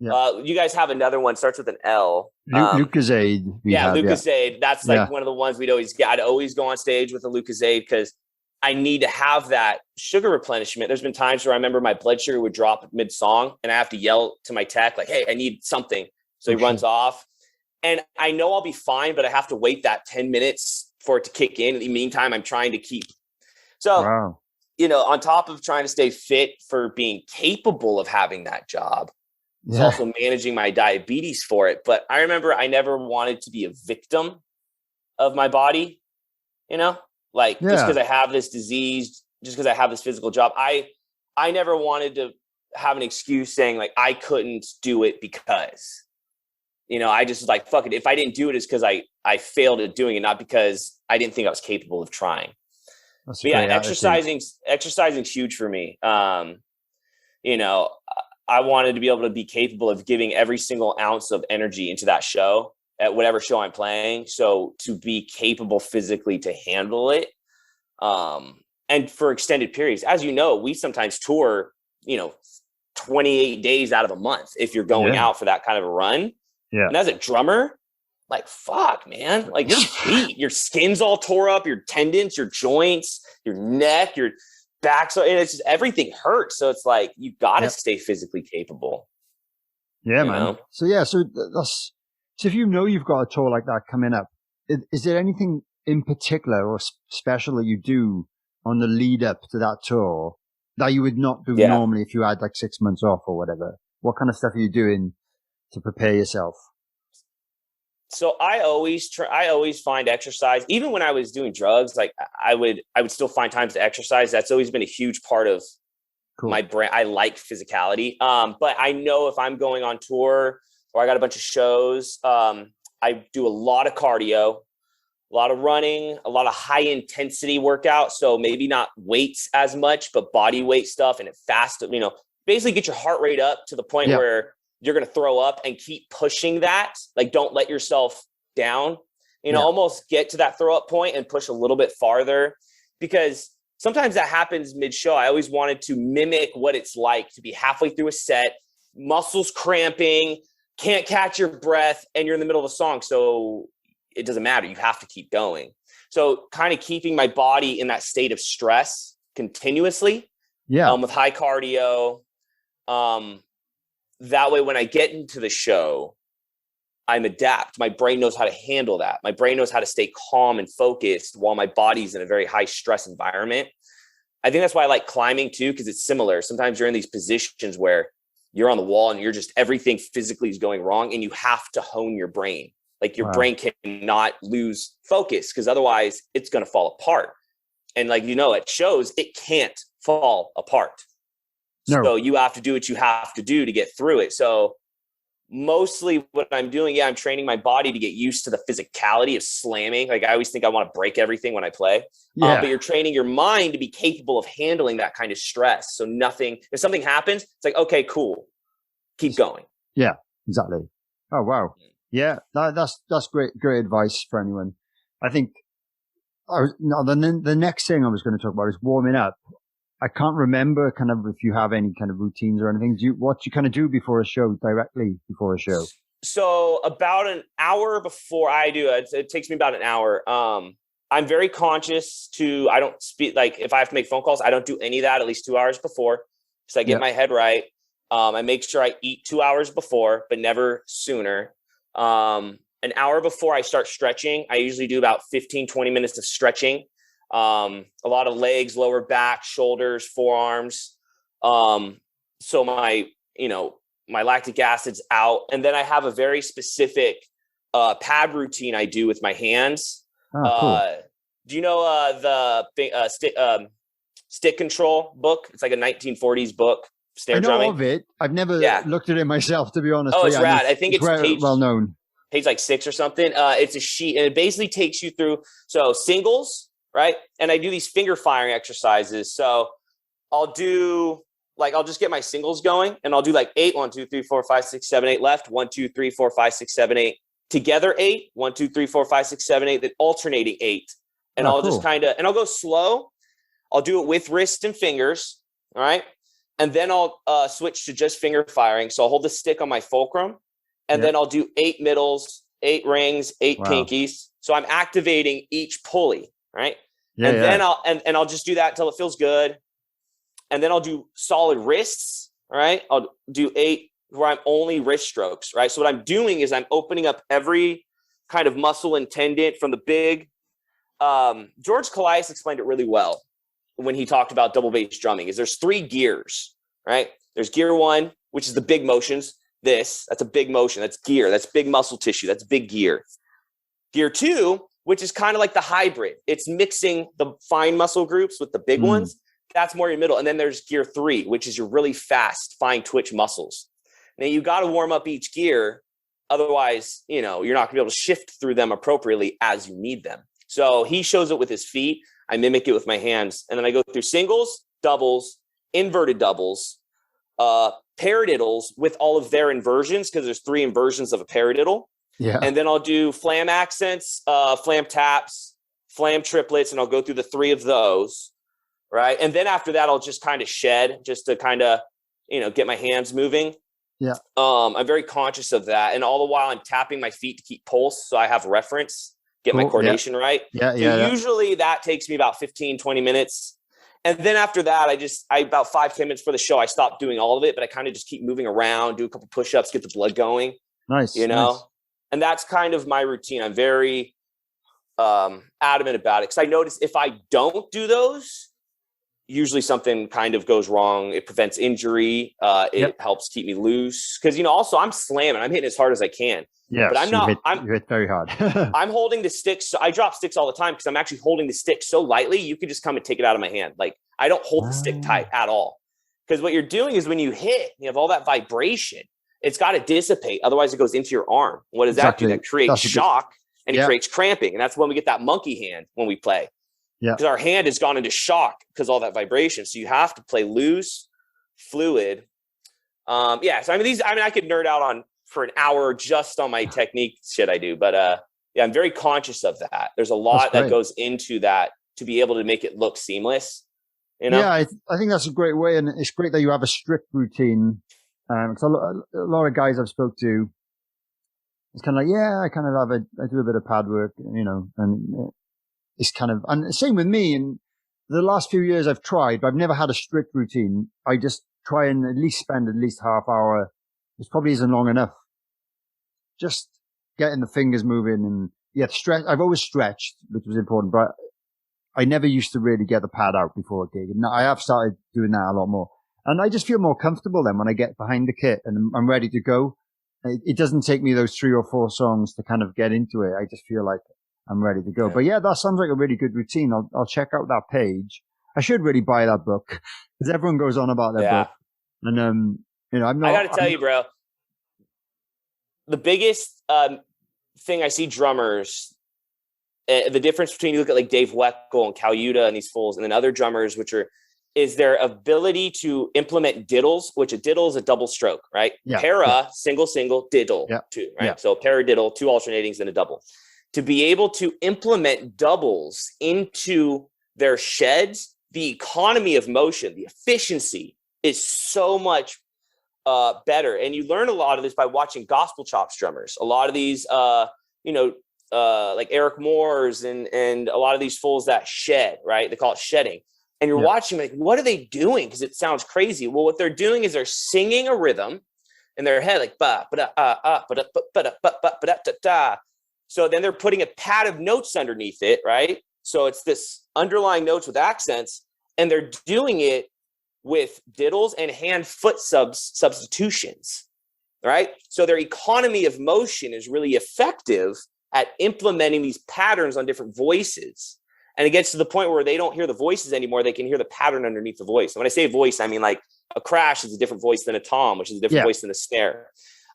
You guys have another one, starts with an L. Lucozade. Lucozade. That's like one of the ones we'd always get. I'd always go on stage with a Lucozade because I need to have that sugar replenishment. There's been times where I remember my blood sugar would drop mid-song and I have to yell to my tech, like, hey, I need something. So he runs off. And I know I'll be fine, but I have to wait that 10 minutes for it to kick in. In the meantime, I'm trying to keep. So, you know, on top of trying to stay fit for being capable of having that job, it's also managing my diabetes for it. But I remember I never wanted to be a victim of my body, you know? Like just because I have this disease, just because I have this physical job, I never wanted to have an excuse saying like I couldn't do it because, I just was like, fuck it. If I didn't do it, it's because I failed at doing it, not because I didn't think I was capable of trying. But yeah, exercising's huge for me. I wanted to be able to be capable of giving every single ounce of energy into that show at whatever show I'm playing. So to be capable physically to handle it. And for extended periods, as you know, we sometimes tour, 28 days out of a month if you're going out for that kind of a run. Yeah. And as a drummer, like, fuck, man, like your feet, your skin's all tore up, your tendons, your joints, your neck, your back. So, and it's just, everything hurts. So it's like, you got to stay physically capable. Yeah, man. Know? So if you've got a tour like that coming up, is there anything in particular or special that you do on the lead up to that tour that you would not do normally if you had like 6 months off or whatever? What kind of stuff are you doing to prepare yourself? So I always find exercise, even when I was doing drugs, like I would still find times to exercise. That's always been a huge part of my brain. I like physicality. But I know if I'm going on tour or I got a bunch of shows, I do a lot of cardio, a lot of running, a lot of high intensity workout. So maybe not weights as much, but body weight stuff, and it fast, basically get your heart rate up to the point where you're going to throw up, and keep pushing that. Like, don't let yourself down, almost get to that throw up point and push a little bit farther, because sometimes that happens mid show. I always wanted to mimic what it's like to be halfway through a set, muscles cramping, can't catch your breath, and you're in the middle of a song. So it doesn't matter. You have to keep going. So kind of keeping my body in that state of stress continuously, with high cardio. That way, when I get into the show, I'm adapt. My brain knows how to handle that. My brain knows how to stay calm and focused while my body's in a very high stress environment. I think that's why I like climbing too, because it's similar. Sometimes you're in these positions where you're on the wall and everything physically is going wrong, and you have to hone your brain. Like your brain cannot lose focus, because otherwise it's going to fall apart. And like, at shows, it can't fall apart. No. So you have to do what you have to do to get through it. So mostly what I'm doing, I'm training my body to get used to the physicality of slamming. Like I always think I want to break everything when I play. But you're training your mind to be capable of handling that kind of stress. So if something happens, it's like, okay, cool, keep going. Yeah, exactly. Oh, wow. Yeah, that's great advice for anyone. I think the next thing I was going to talk about is warming up. I can't remember kind of if you have any kind of routines or anything. What you kind of do before a show, directly before a show? So about an hour before I do it takes me about an hour. I'm very conscious I don't speak, like if I have to make phone calls, I don't do any of that at least 2 hours before. So I get my head right. I make sure I eat 2 hours before, but never sooner. An hour before I start stretching, I usually do about 15-20 minutes of stretching. A lot of legs, lower back, shoulders, forearms. So my lactic acid's out. And then I have a very specific pad routine I do with my hands. Oh, cool. Do you know the Stick Control book? It's like a 1940s book. Snare drumming. Of it. I've never looked at it myself, to be honest. Oh, it's rad. I think it's page, well known. Page like 6 or something. It's a sheet, and it basically takes you through singles. Right. And I do these finger firing exercises. So I'll just get my singles going, and I'll do like 8, 1, 2, 3, 4, 5, 6, 7, 8 left, 1, 2, 3, 4, 5, 6, 7, 8 together, 8, 1, 2, 3, 4, 5, 6, 7, 8, then alternating 8. And I'll just and I'll go slow. I'll do it with wrists and fingers. All right. And then I'll switch to just finger firing. So I'll hold the stick on my fulcrum, and then I'll do 8 middles, 8 rings, 8 pinkies. So I'm activating each pulley. Right. Then I'll just do that until it feels good. And then I'll do solid wrists. All right. I'll do 8 where I'm only wrist strokes. Right. So what I'm doing is I'm opening up every kind of muscle and tendon from the big. George Calais explained it really well when he talked about double bass drumming. Is there's 3 gears, right? There's gear 1, which is the big motions. That's a big motion. That's gear. That's big muscle tissue. That's big gear. Gear 2, which is kind of like the hybrid. It's mixing the fine muscle groups with the big ones. That's more your middle. And then there's gear 3, which is your really fast, fine twitch muscles. Now you got to warm up each gear Otherwise, you're not going to be able to shift through them appropriately as you need them. So he shows it with his feet. I mimic it with my hands. And then I go through singles, doubles, inverted doubles, paradiddles with all of their inversions, because there's 3 inversions of a paradiddle. Yeah. And then I'll do flam accents, flam taps, flam triplets, and I'll go through the 3 of those. Right. And then after that, I'll just kind of shed just to kind of, get my hands moving. Yeah. I'm very conscious of that. And all the while I'm tapping my feet to keep pulse. So I have reference, get my coordination right. Yeah. So usually that takes me about 15, 20 minutes. And then after that, I about 5-10 minutes for the show, I stop doing all of it, but I kind of just keep moving around, do a couple push-ups, get the blood going. Nice. Nice. And that's kind of my routine. I'm very adamant about it, because I notice if I don't do those, usually something kind of goes wrong. It prevents injury. It helps keep me loose. Because, also I'm slamming. I'm hitting as hard as I can. Yeah, but I'm not. You hit very hard. I'm holding the sticks. So I drop sticks all the time because I'm actually holding the stick so lightly. You could just come and take it out of my hand. Like, I don't hold the stick tight at all. Because what you're doing is when you hit, you have all that vibration. It's got to dissipate. Otherwise, it goes into your arm. What does that do? That creates shock and it creates cramping. And that's when we get that monkey hand when we play. Yeah. Because our hand has gone into shock because all that vibration. So you have to play loose, fluid. So I could nerd out on for an hour just on my technique shit I do. But I'm very conscious of that. There's a lot that goes into that to be able to make it look seamless. Yeah, I think that's a great way. And it's great that you have a strict routine. Because a lot of guys I've spoke to, it's kind of like, I do a bit of pad work, and it's kind of, and same with me. And the last few years I've tried, but I've never had a strict routine. I just try and at least spend at least half hour. It probably isn't long enough. Just getting the fingers moving and stretch. I've always stretched, which was important, but I never used to really get the pad out before a gig. And I have started doing that a lot more. And I just feel more comfortable then when I get behind the kit and I'm ready to go. It doesn't take me those 3 or 4 songs to kind of get into it. I just feel like I'm ready to go. Yeah. But that sounds like a really good routine. I'll check out that page. I should really buy that book because everyone goes on about that book. And, I'm not. I got to tell you, bro, the biggest thing I see drummers, the difference between you look at like Dave Weckl and Cal Yuta and these fools and then other drummers, is their ability to implement diddles, which a diddle is a double stroke, right? Yeah. Para, single, diddle, 2, right? Yeah. So paradiddle, 2 alternatings and a double. To be able to implement doubles into their sheds, the economy of motion, the efficiency is so much better. And you learn a lot of this by watching gospel chops drummers. A lot of these, like Eric Moore's and a lot of these fools that shed, right? They call it shedding. And you're watching like, what are they doing? Because it sounds crazy. Well, what they're doing is they're singing a rhythm in their head, like ba ba da ba da ba da ba da da. So then they're putting a pad of notes underneath it, right? So it's this underlying notes with accents, and they're doing it with diddles and hand-foot substitutions, right? So their economy of motion is really effective at implementing these patterns on different voices. And it gets to the point where they don't hear the voices anymore. They can hear the pattern underneath the voice. And when I say voice, I mean like a crash is a different voice than a tom, which is a different voice than a snare.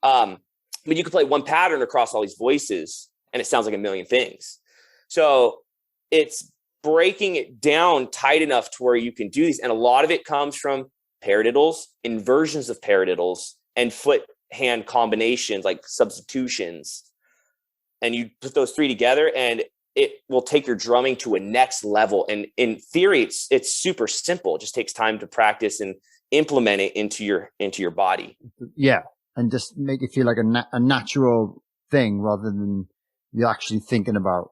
But you can play one pattern across all these voices and it sounds like a million things. So it's breaking it down tight enough to where you can do these. And a lot of it comes from paradiddles, inversions of paradiddles, and foot-hand combinations like substitutions. And you put those 3 together and it will take your drumming to a next level. And in theory, it's super simple. It just takes time to practice and implement it into your body. Yeah. And just make it feel like a natural thing rather than you're actually thinking about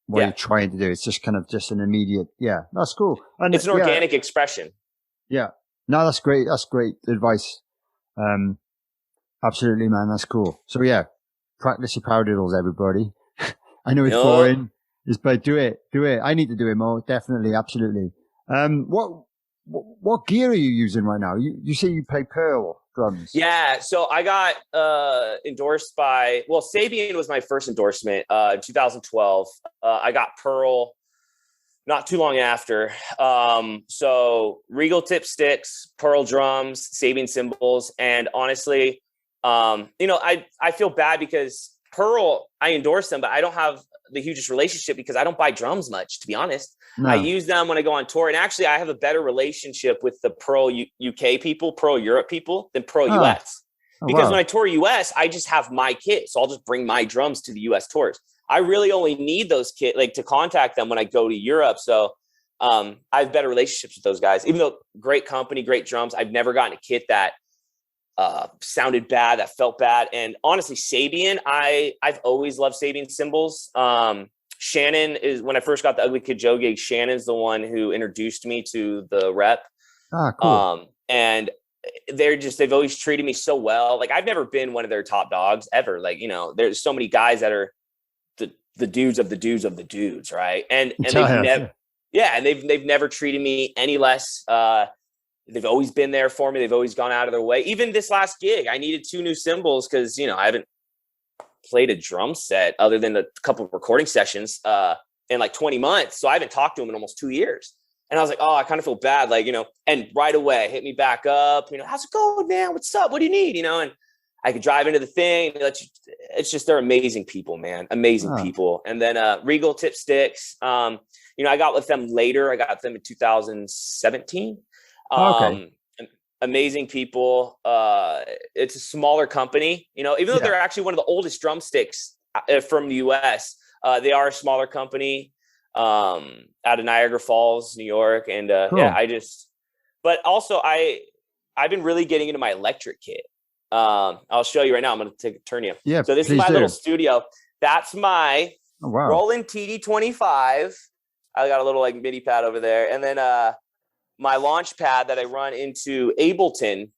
what you're trying to do. It's just kind of just an immediate, that's cool. And it's an organic expression. Yeah. No, that's great. That's great advice. Absolutely, man. That's cool. So practice your paradiddles, everybody. I know it's boring, but do it. I need to do it more. Definitely. Absolutely. What gear are you using right now? You say you play Pearl drums. Yeah. So I got endorsed by, Sabian was my first endorsement in 2012. I got Pearl not too long after. So Regal tip sticks, Pearl drums, Sabian cymbals. And honestly, I feel bad because Pearl, I endorse them, but I don't have the hugest relationship because I don't buy drums much, to be honest. No. I use them when I go on tour. And actually, I have a better relationship with the Pearl UK people, Pearl Europe people than Pearl US. Because when I tour US, I just have my kit. So I'll just bring my drums to the US tours. I really only need those kit, like to contact them when I go to Europe. So I have better relationships with those guys, even though great company, great drums. I've never gotten a kit that sounded bad, that felt bad. And honestly, Sabian, I've always loved Sabian cymbals. Shannon is, when I first got the Ugly Kid Joe gig, Shannon's the one who introduced me to the rep. Cool. And they've always treated me so well. Like I've never been one of their top dogs ever. Like, there's so many guys that are the dudes of the dudes of the dudes. Right. And they've never treated me any less. They've always been there for me. They've always gone out of their way. Even this last gig, I needed 2 new cymbals because, I haven't played a drum set other than a couple of recording sessions in like 20 months. So I haven't talked to them in almost 2 years. And I was like, oh, I kind of feel bad. Like, and right away hit me back up, how's it going, man? What's up? What do you need? And I could drive into the thing. It's just, they're amazing people, man. Amazing people. And then Regal Tip Sticks. I got with them later. I got them in 2017. Amazing people. It's a smaller company, even though they're actually one of the oldest drumsticks from the US. They are a smaller company out of Niagara Falls, New York. And cool. But also I've been really getting into my electric kit. I'll show you right now. I'm going to turn you. Yeah. So this is my little studio. That's my Roland TD25. I got a little like MIDI pad over there. And then, my launch pad that I run into Ableton.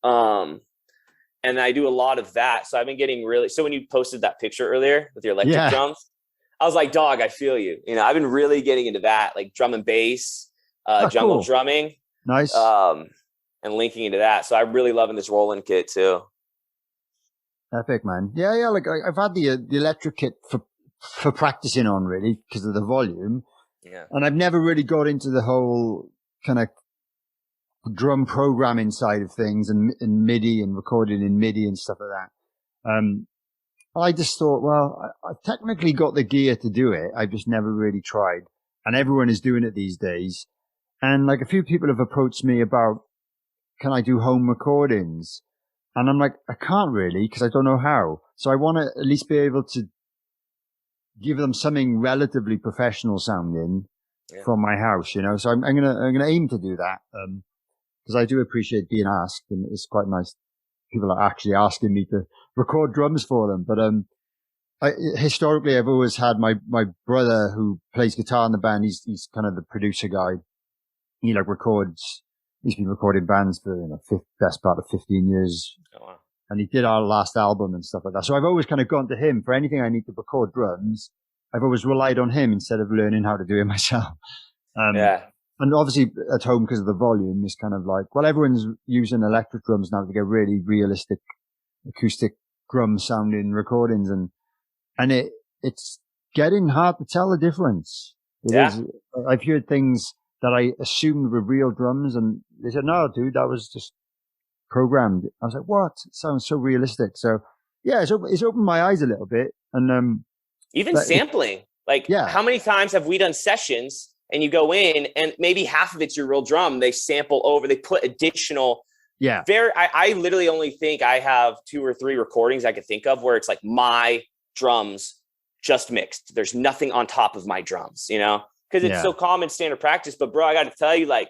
And I do a lot of that. So I've been getting so when you posted that picture earlier with your electric drums, I was like, dog, I feel you. I've been really getting into that, like drum and bass, jungle drumming. Nice. And linking into that. So I'm really loving this Roland kit too. Epic, man. Yeah. Like I've had the electric kit for practicing on really because of the volume. Yeah. And I've never really got into the whole kind of drum programming side of things and MIDI and recording in MIDI and stuff like that. I just thought, well, I technically got the gear to do it. I've just never really tried. And everyone is doing it these days. And like a few people have approached me about, can I do home recordings? And I'm like, I can't really because I don't know how. So I want to at least be able to give them something relatively professional sounding from my house, So I'm gonna aim to do that because I do appreciate being asked, and it's quite nice. People are actually asking me to record drums for them. But historically, I've always had my brother who plays guitar in the band. He's kind of the producer guy. He records. He's been recording bands for best part of 15 years. Oh, wow. And he did our last album and stuff like that. So I've always kind of gone to him for anything I need to record drums. I've always relied on him instead of learning how to do it myself. And obviously at home, because of the volume, is kind of like, well, everyone's using electric drums now to get really realistic acoustic drum sounding recordings. And it's getting hard to tell the difference. It is. I've heard things that I assumed were real drums and they said, no, dude, that was just programmed. I was like, what? It sounds so realistic. So yeah, it's opened my eyes a little bit. And even sampling, how many times have we done sessions and you go in and maybe half of it's your real drum, they sample over, they put additional. I literally only think I have 2 or 3 recordings I could think of where it's like my drums just mixed. There's nothing on top of my drums, because it's so common standard practice. But bro, I got to tell you, I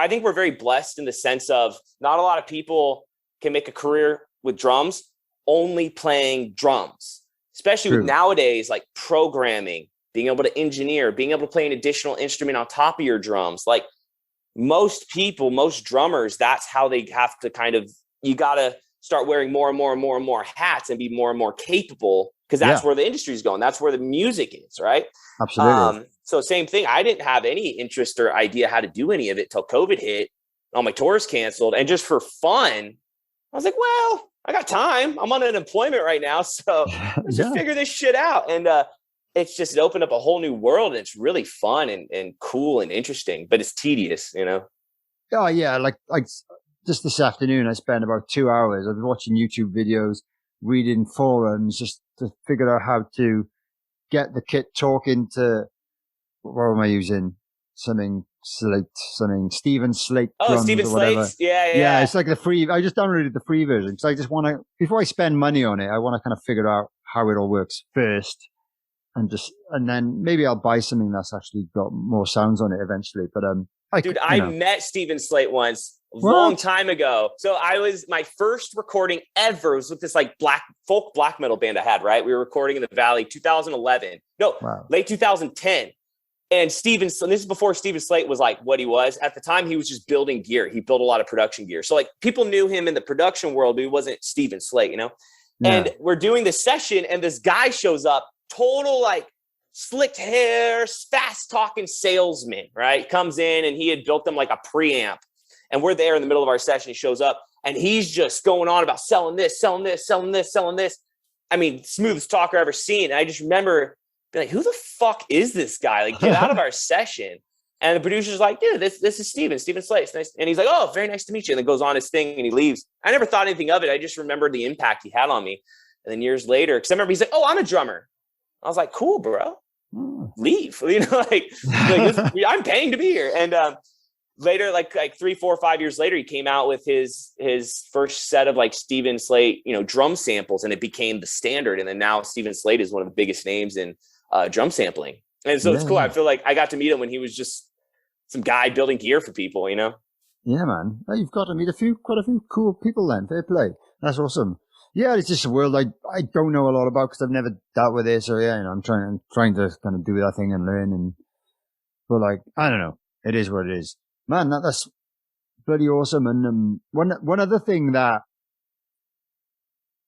think we're very blessed in the sense of not a lot of people can make a career with drums only playing drums, especially with nowadays, like programming, being able to engineer, being able to play an additional instrument on top of your drums. Like most people, most drummers, that's how they have to you got to start wearing more and more and more and more hats and be more and more capable because that's where the industry is going. That's where the music is, right? Absolutely. So same thing. I didn't have any interest or idea how to do any of it till COVID hit. All my tours canceled. And just for fun, I was like, well, I got time. I'm on unemployment right now. So let's just figure this shit out. And it opened up a whole new world. And it's really fun and cool and interesting, but it's tedious, Oh, yeah. Like just this afternoon, I spent about 2 hours. I've been watching YouTube videos, reading forums, just to figure out how to get the kit talking to, what am I using? Stephen Slate Oh, drums Stephen or whatever. Slate's? Yeah. Yeah, it's like the free. I just downloaded the free version because I just want to, before I spend money on it, I want to kind of figure out how it all works first, and then maybe I'll buy something that's actually got more sounds on it eventually. But I met Stephen Slate once a long time ago. So my first recording ever was with this like folk black metal band I had, right? We were recording in the Valley, 2011. Late 2010. And this is before Stephen Slate was like what he was. At the time, he was just building gear. He built a lot of production gear. So like people knew him in the production world, but he wasn't Stephen Slate, you know? Yeah. And we're doing this session and this guy shows up, total like slicked hair, fast talking salesman, right? Comes in and he had built them like a preamp. And we're there in the middle of our session. He shows up and he's just going on about selling this. I mean, smoothest talker I've ever seen. And I just remember being like, who the fuck is this guy? Like, get out of our session. And the producer's like, dude, this is Stephen Slate. Nice. And he's like, oh, very nice to meet you. And then goes on his thing and he leaves. I never thought anything of it. I just remembered the impact he had on me. And then years later, because I remember he's like, oh, I'm a drummer. I was like, cool, bro. Leave. You know, I'm paying to be here. And later, like 3, 4, 5 years later, he came out with his first set of like Stephen Slate, drum samples, and it became the standard. And then now Stephen Slate is one of the biggest names in drum sampling. And so it's cool. I feel like I got to meet him when he was just some guy building gear for people, you know? Yeah, man. You've got to meet quite a few cool people then. Fair play. That's awesome. Yeah, it's just a world I don't know a lot about because I've never dealt with it. So yeah, I'm trying to kind of do that thing and learn. But like, I don't know. It is what it is. Man, that's bloody awesome. And one other thing that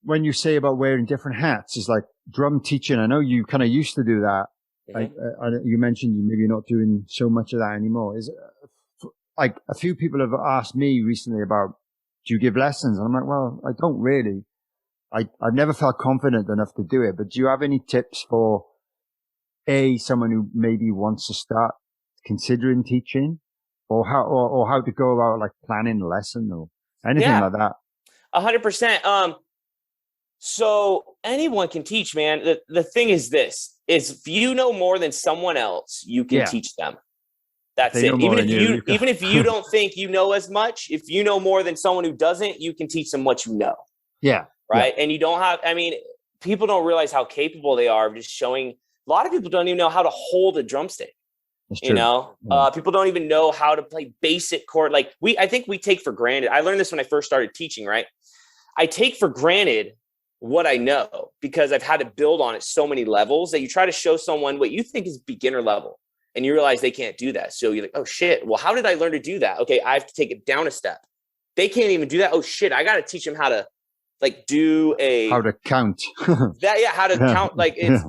when you say about wearing different hats is like drum teaching. I know you kind of used to do that. Mm-hmm. You mentioned you maybe not doing so much of that anymore. Is like a few people have asked me recently about, do you give lessons? And I'm like, well, I don't really. I've never felt confident enough to do it. But do you have any tips for someone who maybe wants to start considering teaching, or how to go about like planning a lesson or anything like that? 100%. So anyone can teach, man. The thing is this, is if you know more than someone else, you can teach them. That's it. Even if you don't think you know as much, if you know more than someone who doesn't, you can teach them what you know. Yeah. Right. Yeah. And you don't have, people don't realize how capable they are of just showing. A lot of people don't even know how to hold a drumstick. People don't even know how to play basic chord. Like I think we take for granted. I learned this when I first started teaching, right? I take for granted what I know because I've had to build on it so many levels that you try to show someone what you think is beginner level and you realize they can't do that. So you're like, oh shit. Well, how did I learn to do that? Okay. I have to take it down a step. They can't even do that. Oh shit. I got to teach them how to how to count. How to count. Like it's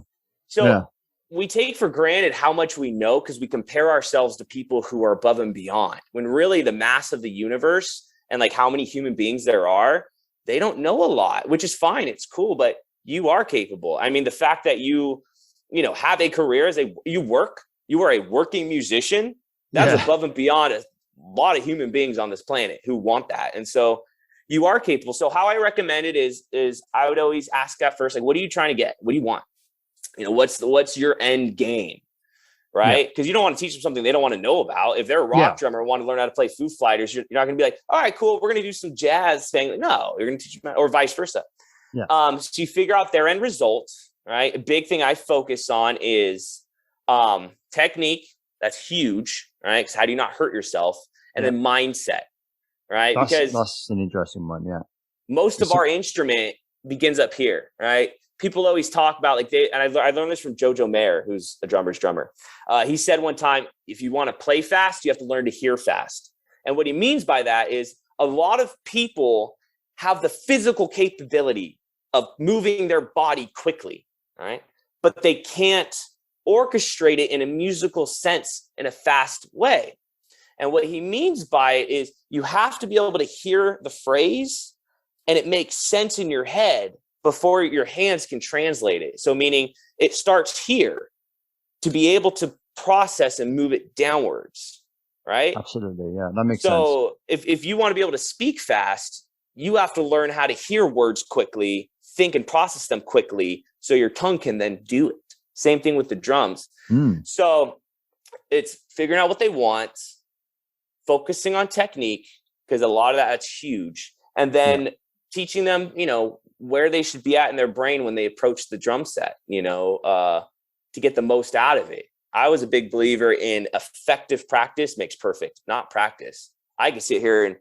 we take for granted how much we know because we compare ourselves to people who are above and beyond, when really the mass of the universe and like how many human beings there are, they don't know a lot, which is fine. It's cool, but you are capable. The fact that you have a career you are a working musician, that's above and beyond a lot of human beings on this planet who want that. And so you are capable. So how I recommend it is I would always ask at first, like, what are you trying to get? What do you want? What's your end game? Right. Because you don't want to teach them something they don't want to know about. If they're a rock drummer and want to learn how to play Foo Fighters, you're not going to be like, all right, cool, we're going to do some jazz thing. No, you're going to teach them, or vice versa. Yeah. So you figure out their end results, right? A big thing I focus on is technique. That's huge, right? Because how do you not hurt yourself? And then mindset. Right. That's an interesting one. Yeah. Most of our instrument begins up here. Right. People always talk about I learned this from Jojo Mayer, who's a drummer's drummer. He said one time, if you want to play fast, you have to learn to hear fast. And what he means by that is a lot of people have the physical capability of moving their body quickly. Right. But they can't orchestrate it in a musical sense in a fast way. And what he means by it is you have to be able to hear the phrase and it makes sense in your head before your hands can translate it. So meaning it starts here to be able to process and move it downwards. right? Absolutely. Yeah, that makes sense. So if you want to be able to speak fast, you have to learn how to hear words quickly, think and process them quickly, so your tongue can then do it. Same thing with the drums. So it's figuring out what they want, focusing on technique, because a lot of that's huge. And then teaching them, where they should be at in their brain when they approach the drum set, to get the most out of it. I was a big believer in effective practice makes perfect, not practice. I could sit here and,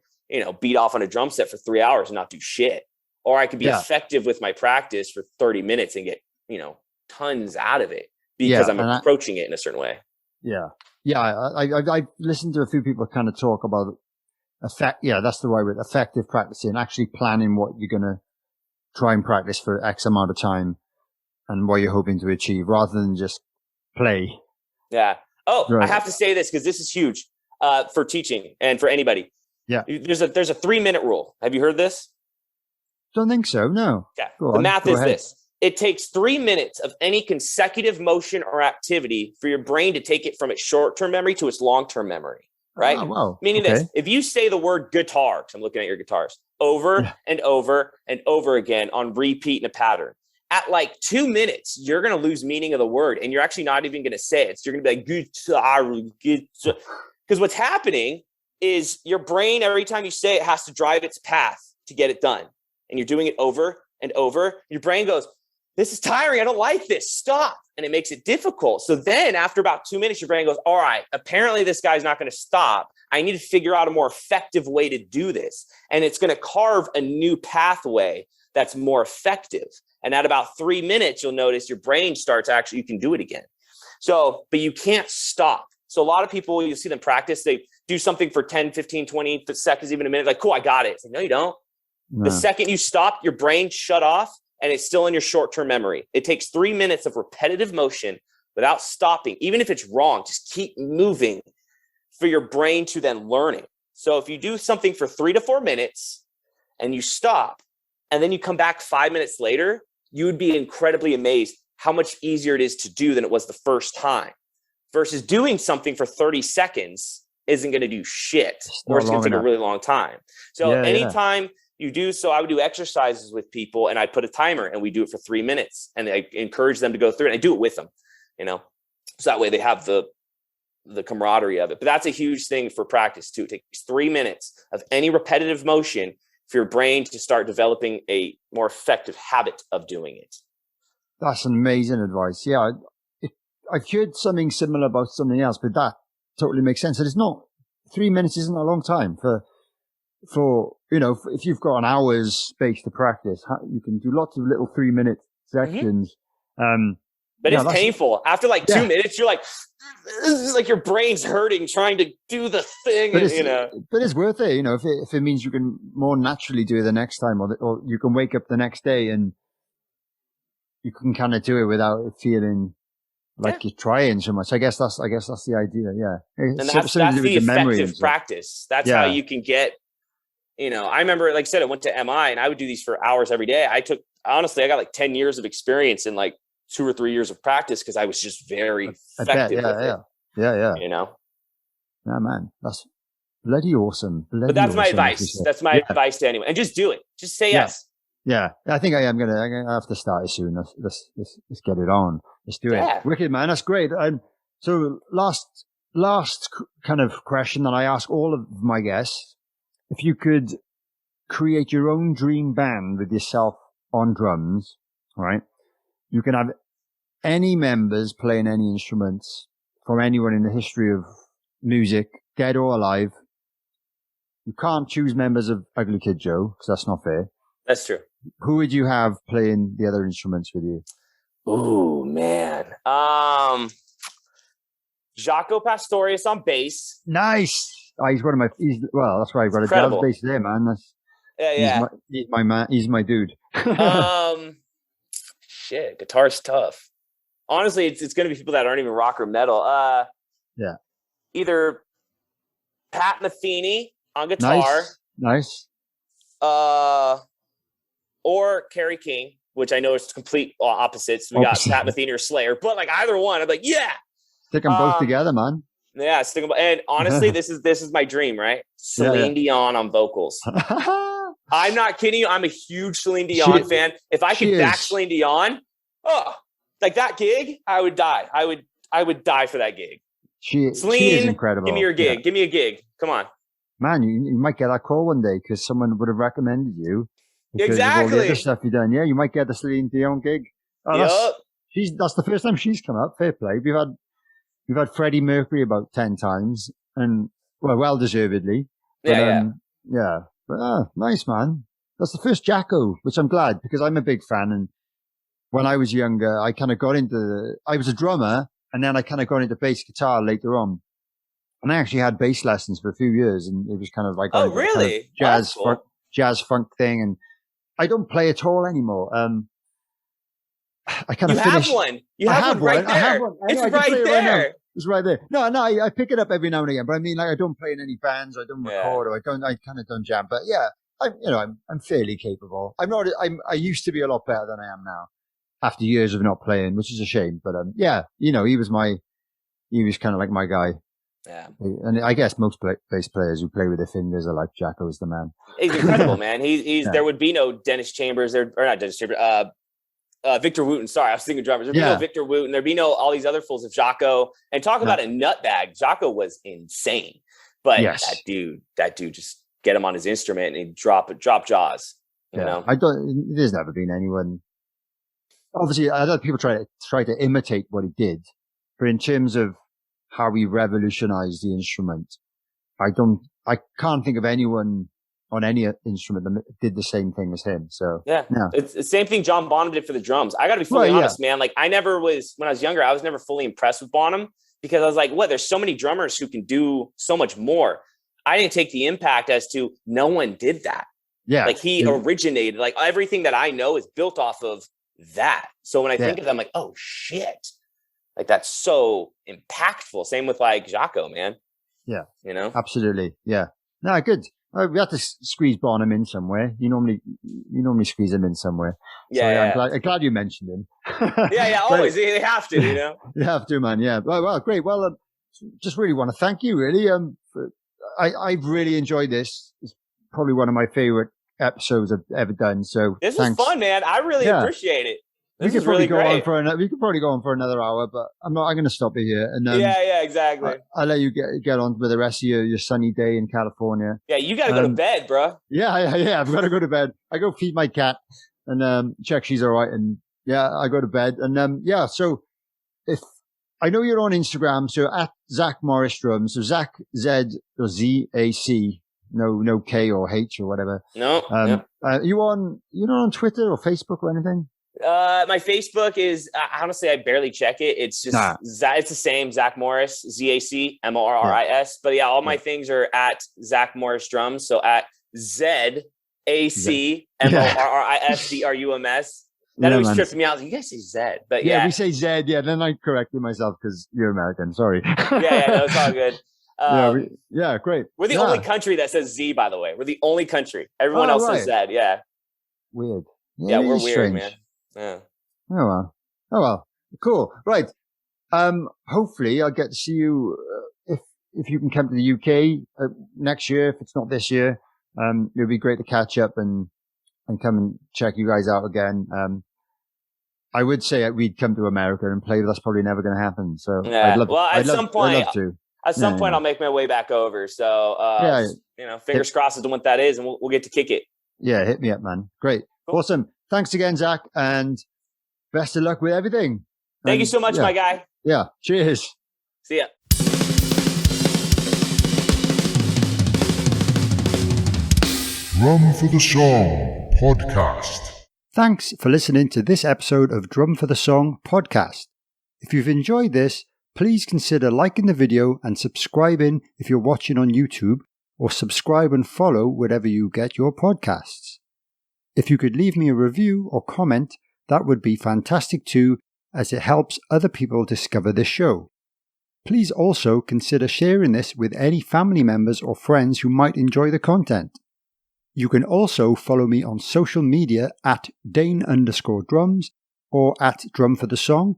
beat off on a drum set for 3 hours and not do shit. Or I could be effective with my practice for 30 minutes and get, tons out of it because I'm approaching it in a certain way. Yeah. Yeah. I've listened to a few people kind of talk about effect. Yeah, that's the right word. Effective practicing, actually planning what you're going to try and practice for X amount of time and what you're hoping to achieve rather than just play. Yeah. Oh, right. I have to say this because this is huge for teaching and for anybody. Yeah. There's a 3-minute rule. Have you heard this? Don't think so. No. Yeah. The math is this. It takes 3 minutes of any consecutive motion or activity for your brain to take it from its short-term memory to its long-term memory. Right? Oh, wow. Meaning this, if you say the word guitar, because I'm looking at your guitars, over and over and over again on repeat in a pattern, at like 2 minutes, you're going to lose meaning of the word and you're actually not even going to say it. So you're going to be like, guitar. Because what's happening is your brain, every time you say it, has to drive its path to get it done. And you're doing it over and over. Your brain goes, this is tiring. I don't like this. Stop. And it makes it difficult. So then after about 2 minutes, your brain goes, all right, apparently this guy's not going to stop. I need to figure out a more effective way to do this. And it's going to carve a new pathway that's more effective. And at about 3 minutes, you'll notice your brain starts you can do it again. So, but you can't stop. So a lot of people, you see them practice, they do something for 10, 15, 20 seconds, even a minute, like, cool, I got it. It's like, no, you don't. No. The second you stop, your brain shut off and it's still in your short-term memory. It takes 3 minutes of repetitive motion without stopping. Even if it's wrong, just keep moving for your brain to then learn it. So if you do something for 3 to 4 minutes and you stop and then you come back 5 minutes later, you would be incredibly amazed how much easier it is to do than it was the first time. Versus doing something for 30 seconds isn't going to do shit, or it's going to take a really long time. So anytime you do, so I would do exercises with people and I put a timer and we do it for 3 minutes and I encourage them to go through it. And I do it with them, so that way they have the camaraderie of it. But that's a huge thing for practice too. It takes 3 minutes of any repetitive motion for your brain to start developing a more effective habit of doing it. That's amazing advice. Yeah. I've heard something similar about something else, but that totally makes sense. And it's not 3 minutes isn't a long time for if you've got an hour's space to practice, you can do lots of little 3-minute sections. But it's painful. After like 2 minutes, you're like, this is like your brain's hurting trying to do the thing. But it's worth it, if it means you can more naturally do it the next time, or you can wake up the next day and you can kind of do it without it feeling like you're trying so much. I guess that's the idea. Yeah. And that's the effective practice. That's how you can get, I remember, like I said, I went to MI and I would do these for hours every day. I got like 10 years of experience in like 2 or 3 years of practice because I was just very effective with it. Yeah. Yeah, man. That's bloody awesome. But that's my advice. That's my advice to anyone. And just do it. Just say yes. Yeah, I think I'm gonna have to start it soon. Let's get it on. Let's do it. Wicked, man. That's great. So last kind of question that I ask all of my guests: if you could create your own dream band with yourself on drums, right? You can have any members playing any instruments from anyone in the history of music, dead or alive. You can't choose members of Ugly Kid Joe because that's not fair. That's true. Who would you have playing the other instruments with you? Ooh, man. Jaco Pastorius on bass. Nice. Oh, he's one of my. That's why I've got a jazz bass there, man. He's my man. He's my dude. Shit, guitar's tough. Honestly, it's going to be people that aren't even rock or metal. Either Pat Metheny on guitar. Nice. Or Kerry King, which I know is complete opposites. We got Pat Metheny or Slayer, but like either one, I'm like, yeah. Stick them both together, man. Yeah, and honestly, this is my dream, right? Celine Dion on vocals. I'm not kidding you. I'm a huge Celine Dion fan. If I could back Celine Dion, like that gig, I would die. I would die for that gig. Celine, she is incredible. Give me your gig. Give me a gig. Come on. Man, you might get that call one day because someone would have recommended you. Because of all the other stuff you've done. Yeah, you might get the Celine Dion gig. That's the first time she's come up. Fair play. We've had Freddie Mercury about 10 times, and well deservedly. But, But nice, man. That's the first Jacko, which I'm glad because I'm a big fan. And when I was younger, I kind of got I was a drummer, and then I kind of got into bass guitar later on. And I actually had bass lessons for a few years, and it was kind of like really? Kind of jazz funk thing. And I don't play at all anymore. I kind of finished. Have one. You have one right there. I have one. It's right there. It's right there. No, I pick it up every now and again, but I mean, like, I don't play in any bands. I don't record, or I kind of don't jam. But yeah, I'm fairly capable. I used to be a lot better than I am now after years of not playing, which is a shame. But he was kind of like my guy. Yeah. And I guess most bass players who play with their fingers are like Jacko's the man. He's incredible, man. There would be no Dennis Chambers or not Dennis Chambers, Victor Wooten. Sorry, I was thinking drummers. There'd be no Victor Wooten. There'd be no all these other fools of Jocko. And talk about a nutbag. Jocko was insane. But that dude just get him on his instrument and he'd drop jaws. You know? There's never been anyone. Obviously, a lot of people try to imitate what he did, but in terms of how he revolutionized the instrument, I can't think of anyone on any instrument that did the same thing as him. So it's the same thing John Bonham did for the drums. I got to be fully honest, man. Like when I was younger, I was never fully impressed with Bonham because I was like, there's so many drummers who can do so much more. I didn't take the impact as to no one did that. Yeah. Like he originated, like everything that I know is built off of that. So when I think of them, I'm like, oh shit. Like that's so impactful. Same with like Jocko, man. Yeah. Absolutely. Yeah. No, good. We had to squeeze Bonham in somewhere. You normally squeeze him in somewhere. Yeah. So I'm glad you mentioned him. Yeah. Always. They have to, You have to, man. Yeah. Well, great. Well, just really want to thank you, really. I've really enjoyed this. It's probably one of my favorite episodes I've ever done. So this was fun, man. I really appreciate it. We could probably go on for another hour, but I'm going to stop it here. And exactly. I'll let you get on with the rest of your sunny day in California. Yeah, you got to go to bed, bro. Yeah. I've got to go to bed. I go feed my cat and check she's all right. And I go to bed. And so if I know you're on Instagram, so at Zach Morris Drums, so Zach Z or Z-A-C, no K or H or whatever. No. You're not on Twitter or Facebook or anything? My Facebook is honestly I barely check it. It's just it's the same Zach Morris, Z-A-C M-O-R-R-I-S. But all my things are at Zach Morris Drums. So at Z-A-C M-O-R-R-I-S-D-R-U-M-S. That always trips me out. You guys say Z, but we say Z. Yeah, then I corrected myself because you're American. Sorry. No, it's all good. Great. We're the only country that says Z, by the way. We're the only country. Everyone else says Z. Yeah. Weird. Yeah, we're weird, strange. Man. Yeah. Oh well. Cool. Right. Hopefully I'll get to see you if you can come to the UK next year. If it's not this year, it'd be great to catch up and come and check you guys out again. I would say we'd come to America and play, but that's probably never going to happen. So I'd love to. At some point, I'll make my way back over. So fingers crossed as to what that is, and we'll get to kick it. Yeah, hit me up, man. Great. Cool. Awesome. Thanks again, Zach, and best of luck with everything. Thank you so much, my guy. Yeah. Cheers. See ya. Drum for the Song podcast. Thanks for listening to this episode of Drum for the Song podcast. If you've enjoyed this, please consider liking the video and subscribing if you're watching on YouTube, or subscribe and follow wherever you get your podcasts. If you could leave me a review or comment, that would be fantastic too, as it helps other people discover this show. Please also consider sharing this with any family members or friends who might enjoy the content. You can also follow me on social media at Dane_drums or at Drum for the Song,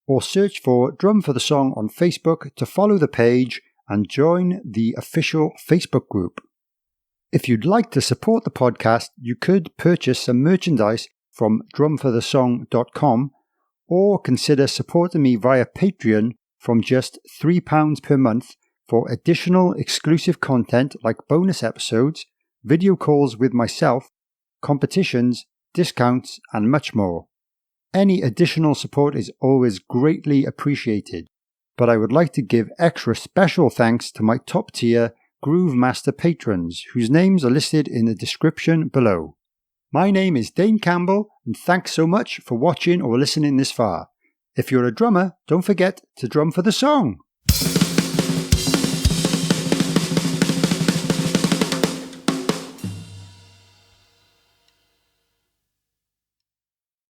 or search for Drum for the Song on Facebook to follow the page and join the official Facebook group. If you'd like to support the podcast, you could purchase some merchandise from drumforthesong.com or consider supporting me via Patreon from just £3 per month for additional exclusive content like bonus episodes, video calls with myself, competitions, discounts, and much more. Any additional support is always greatly appreciated, but I would like to give extra special thanks to my top tier Groove Master patrons, whose names are listed in the description below. My name is Dane Campbell, and thanks so much for watching or listening this far. If you're a drummer, don't forget to drum for the song.